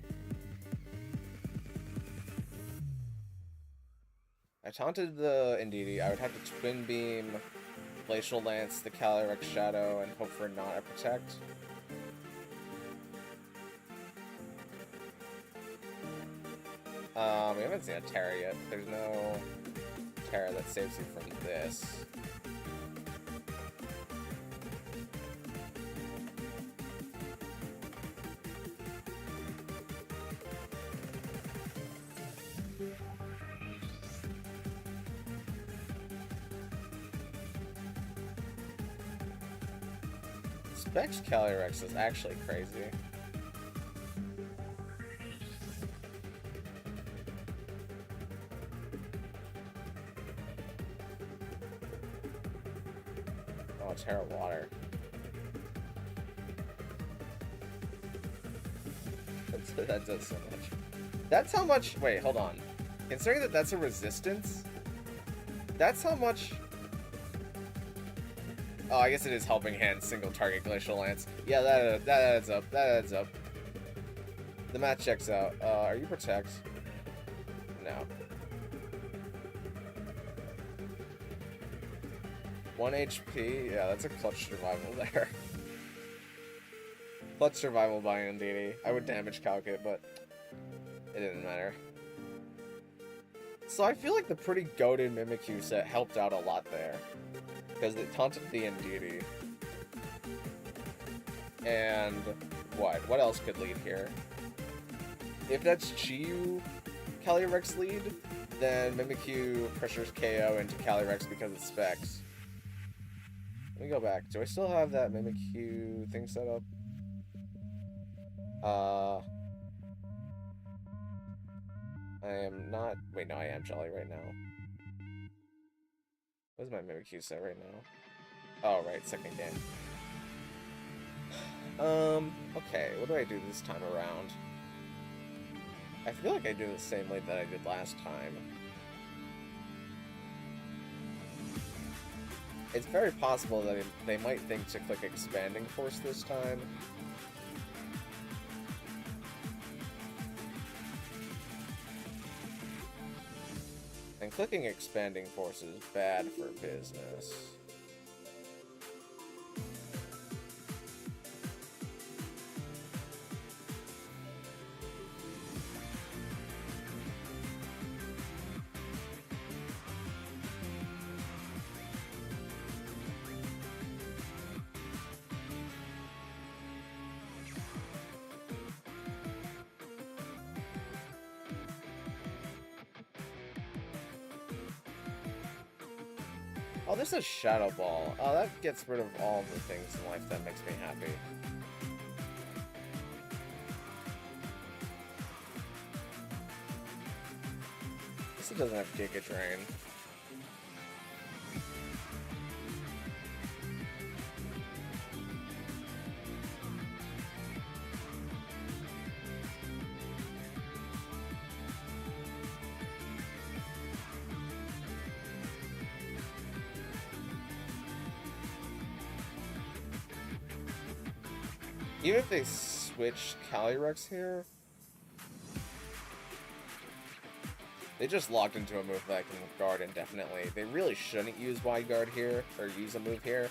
I taunted the Indeedee. I would have to Twin Beam, Glacial Lance, the Calyrex Shadow, and hope for not a Protect. We haven't seen a Terra yet. There's no Terra that saves you from this. Specs Calyrex is actually crazy. Oh, Terra Water. That does so much. That's how much... Wait, hold on. Considering that that's a resistance, that's how much... Oh, I guess it is Helping Hand, single target Glacial Lance. Yeah, that adds up. That adds up. The math checks out. Are you Protect? No. 1 HP? Yeah, that's a clutch survival there. Clutch survival by Indeedee. I would damage calc it, but it didn't matter. So I feel like the pretty goated Mimikyu set helped out a lot there. Because it taunted the Indeedee. And what? What else could lead here? If that's Chi-Yu Calyrex lead, then Mimikyu pressures KO into Calyrex because it specs. Let me go back. Do I still have that Mimikyu thing set up? I am not... Wait, no, I am Jolly right now. What's my Mimikyu set right now? Oh, right, second game. Okay, what do I do this time around? I feel like I do the same lead that I did last time. It's very possible that they might think to click Expanding Force this time. And clicking Expanding Force is bad for business. Oh, this is Shadow Ball. Oh, that gets rid of all the things in life that makes me happy. This doesn't have Giga Drain. Even if they switch Calyrex here, they just locked into a move that can guard indefinitely. They really shouldn't use Wide Guard here, or use a move here.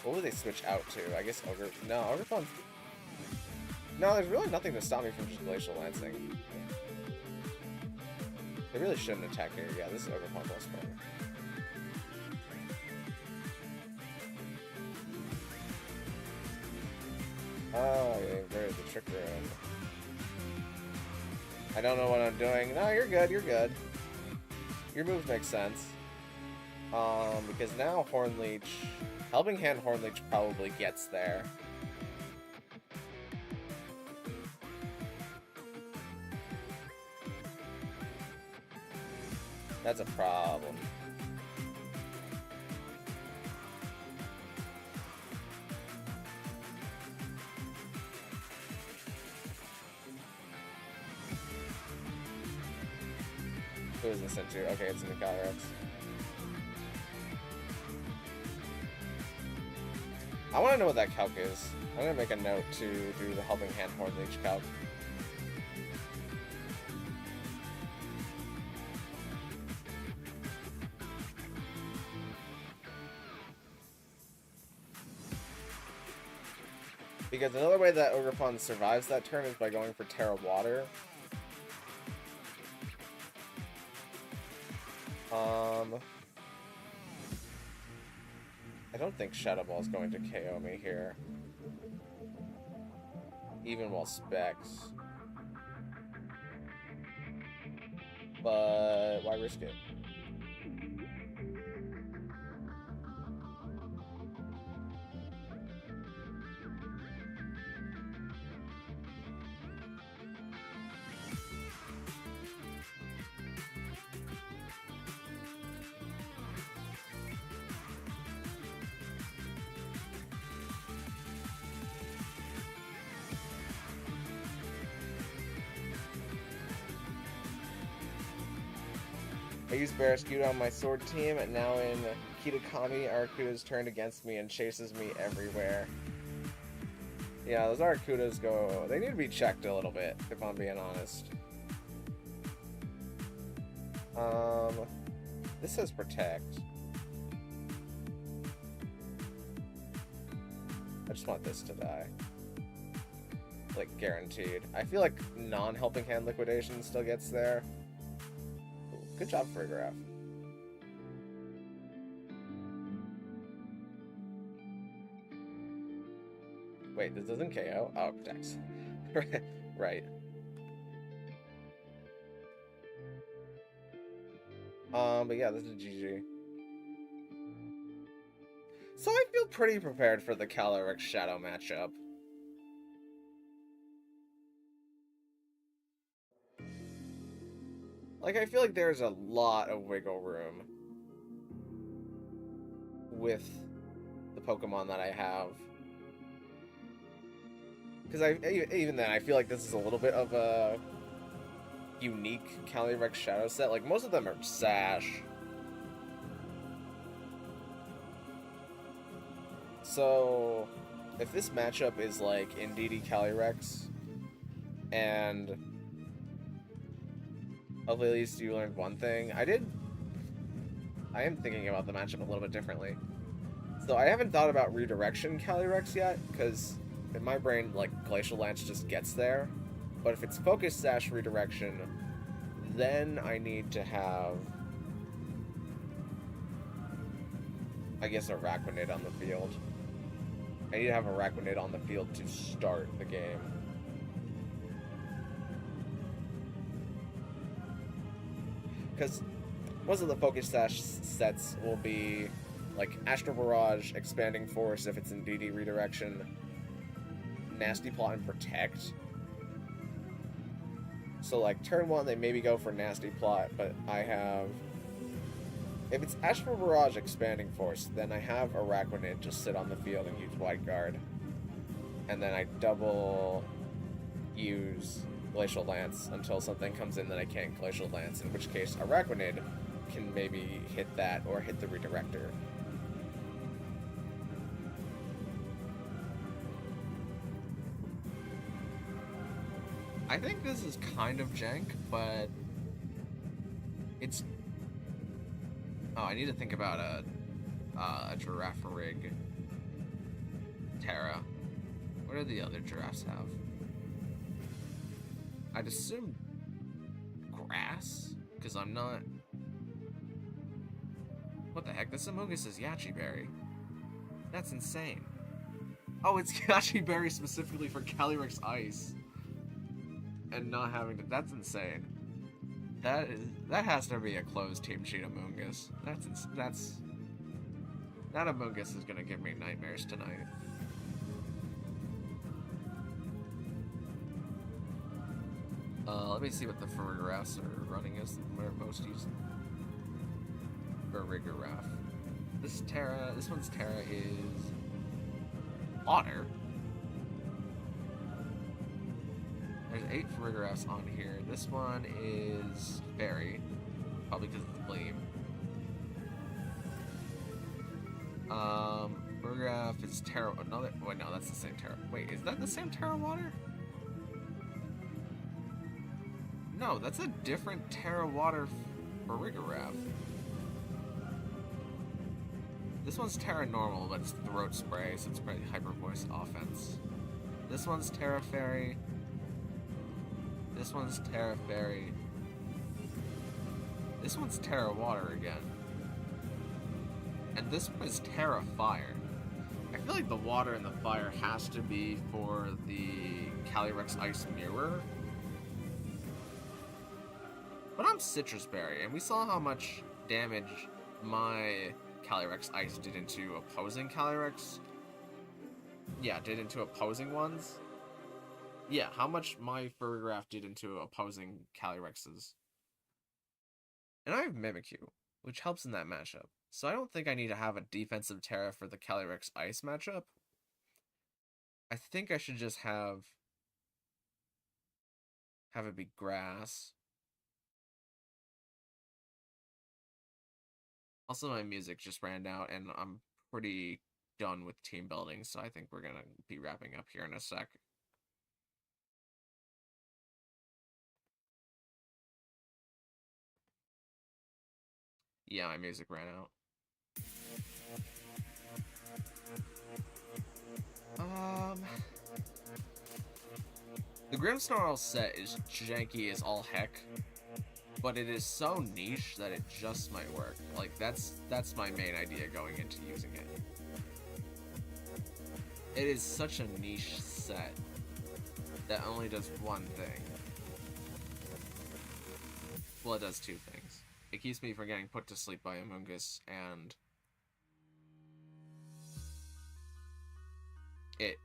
What would they switch out to? I guess Ogre... No, Ogrephon's... No, there's really nothing to stop me from just Glacial Lancing. They really shouldn't attack here. Yeah, this is Ogrephon plus play. Oh, yeah, inverted the Trick Room. I don't know what I'm doing. No, you're good, you're good. Your moves make sense. Because now Hornleech... Helping Hand Hornleech probably gets there. That's a problem. Who is this into? Okay, it's into Calyrex. I want to know what that calc is. I'm going to make a note to do the Helping Hand Hornleech calc. Because another way that Ogrephon survives that turn is by going for Terra Water. I don't think Shadow Ball is going to KO me here. Even while Specs. But why risk it? I used Barraskewda on my sword team, and now in Kitakami, Arcuda's turned against me and chases me everywhere. Yeah, those Arcudas go... They need to be checked a little bit, if I'm being honest. This says Protect. I just want this to die. Like, guaranteed. I feel like non-Helping Hand Liquidation still gets there. Good job, Frigoraph. Wait, this doesn't KO? Oh, it protects. Right. But yeah, this is GG. So I feel pretty prepared for the Calyrex Shadow matchup. Like, I feel like there's a lot of wiggle room with the Pokemon that I have. Because even then, I feel like this is a little bit of a unique Calyrex Shadow set. Like, most of them are Sash. So, if this matchup is like Indeedee Calyrex, and hopefully at least you learned one thing. I am thinking about the matchup a little bit differently. So I haven't thought about Redirection Calyrex yet, because in my brain, like, Glacial Lance just gets there. But if it's Focus Sash Redirection, then I need to have, I guess, Araquanid on the field. I need to have Araquanid on the field to start the game. Because most of the Focus Sash sets will be like Astral Barrage, Expanding Force if it's in DD redirection, Nasty Plot, and Protect. So like turn 1 they maybe go for Nasty Plot, but I have... If it's Astral Barrage Expanding Force, then I have Araquanid just sit on the field and use White Guard. And then I double use Glacial Lance until something comes in that I can't Glacial Lance, in which case Araquanid can maybe hit that or hit the Redirector. I think this is kind of jank, but it's... Oh, I need to think about a Giraffe Rig Terra. What do the other giraffes have? I'd assume grass, because I'm not... What the heck? This Amogus is Yachi Berry. That's insane. Oh, it's Yachi Berry specifically for Calyrex Ice. And not having to... That's insane. That has to be a closed Team Cheat Amogus. That's... That Amogus is gonna give me nightmares tonight. Let me see what the Farigaraphs are running as most used. Farigaraff. This one's Terra is... Otter. There's 8 Farigaraphs on here. This one is Fairy. Probably because it's Gleam. Farigaraff is Terra... Another... Wait, no, that's the same Terra. Wait, is that the same Terra Water? No, that's a different Terra Water Farigaraff. This one's Terra Normal, but it's Throat Spray, so it's probably Hyper Voice Offense. This one's Terra Fairy. This one's Terra Fairy. This one's Terra Water again. And this one is Terra Fire. I feel like the water and the fire has to be for the Calyrex Ice Mirror. But I'm Citrus Berry, and we saw how much damage my Calyrex Ice did into opposing Calyrex. Yeah, did into opposing ones. Yeah, how much my Farigaraff did into opposing Calyrexes. And I have Mimikyu, which helps in that matchup. So I don't think I need to have a defensive Terra for the Calyrex Ice matchup. I think I should just have it be Grass. Also, my music just ran out, and I'm pretty done with team building, so I think we're gonna be wrapping up here in a sec. Yeah, my music ran out. The Grimmsnarl set is janky as all heck, but it is so niche that it just might work. Like, that's my main idea going into using it. It is such a niche set that only does one thing. Well, it does 2 things. It keeps me from getting put to sleep by Amogus, and it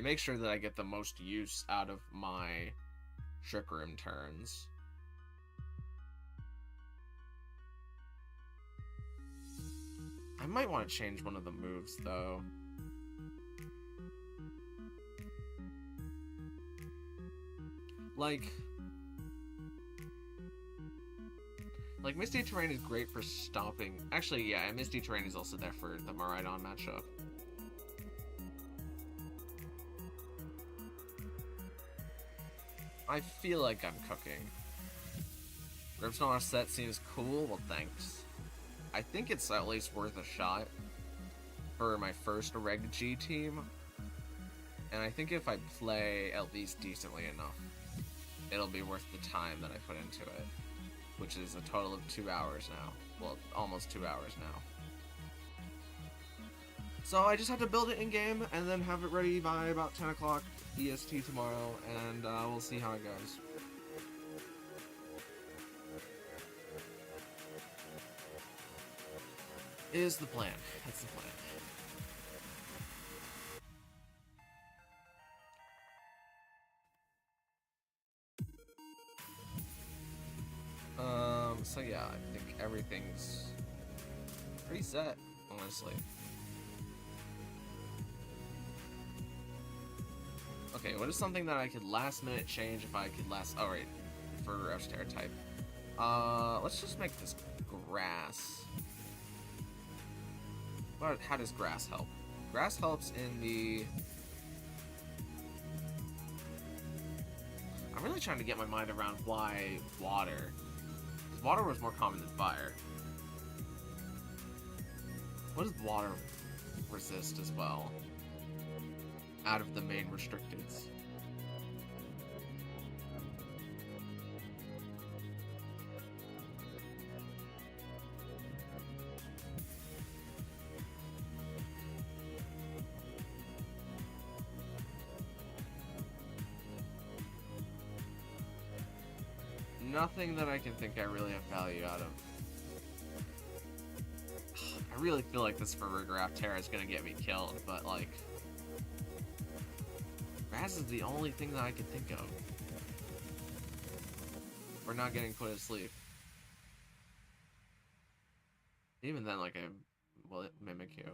makes sure that I get the most use out of my Trick Room turns. I might want to change one of the moves, though. Like Misty Terrain is great for stopping... Actually, yeah, Misty Terrain is also there for the Miraidon matchup. I feel like I'm cooking. Grimmsnarl set seems cool, well thanks. I think it's at least worth a shot for my first Reg G Team. And I think if I play at least decently enough, it'll be worth the time that I put into it. Which is a total of 2 hours now. Well, almost 2 hours now. So I just have to build it in-game, and then have it ready by about 10 o'clock EST tomorrow, and we'll see how it goes. is the plan. That's the plan. So yeah, I think everything's pretty set, honestly. Okay, what is something that I could last minute change if I could last... Oh, right, for Rushterra type. Let's just make this grass. How does grass help? Grass helps in the... I'm really trying to get my mind around why water. Because water was more common than fire. What does water resist as well? Out of the main restricteds. Nothing that I can think I really have value out of. I really feel like this Ferrograft Terra is gonna get me killed, but like... Grass is the only thing that I can think of. We're not getting put to sleep. Even then, like, will it mimic you?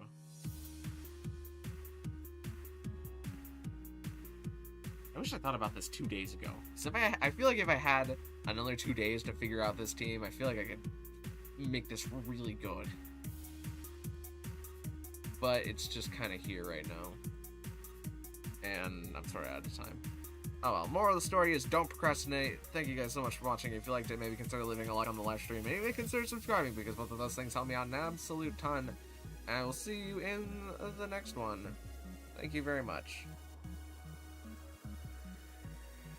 I wish I thought about this 2 days ago. So I feel like if I had another 2 days to figure out this team, I feel like I could make this really good. But it's just kind of here right now. And I'm sort of out of time. Oh well, moral of the story is don't procrastinate. Thank you guys so much for watching. If you liked it, maybe consider leaving a like on the live stream. Maybe consider subscribing, because both of those things help me out an absolute ton. And I will see you in the next one. Thank you very much.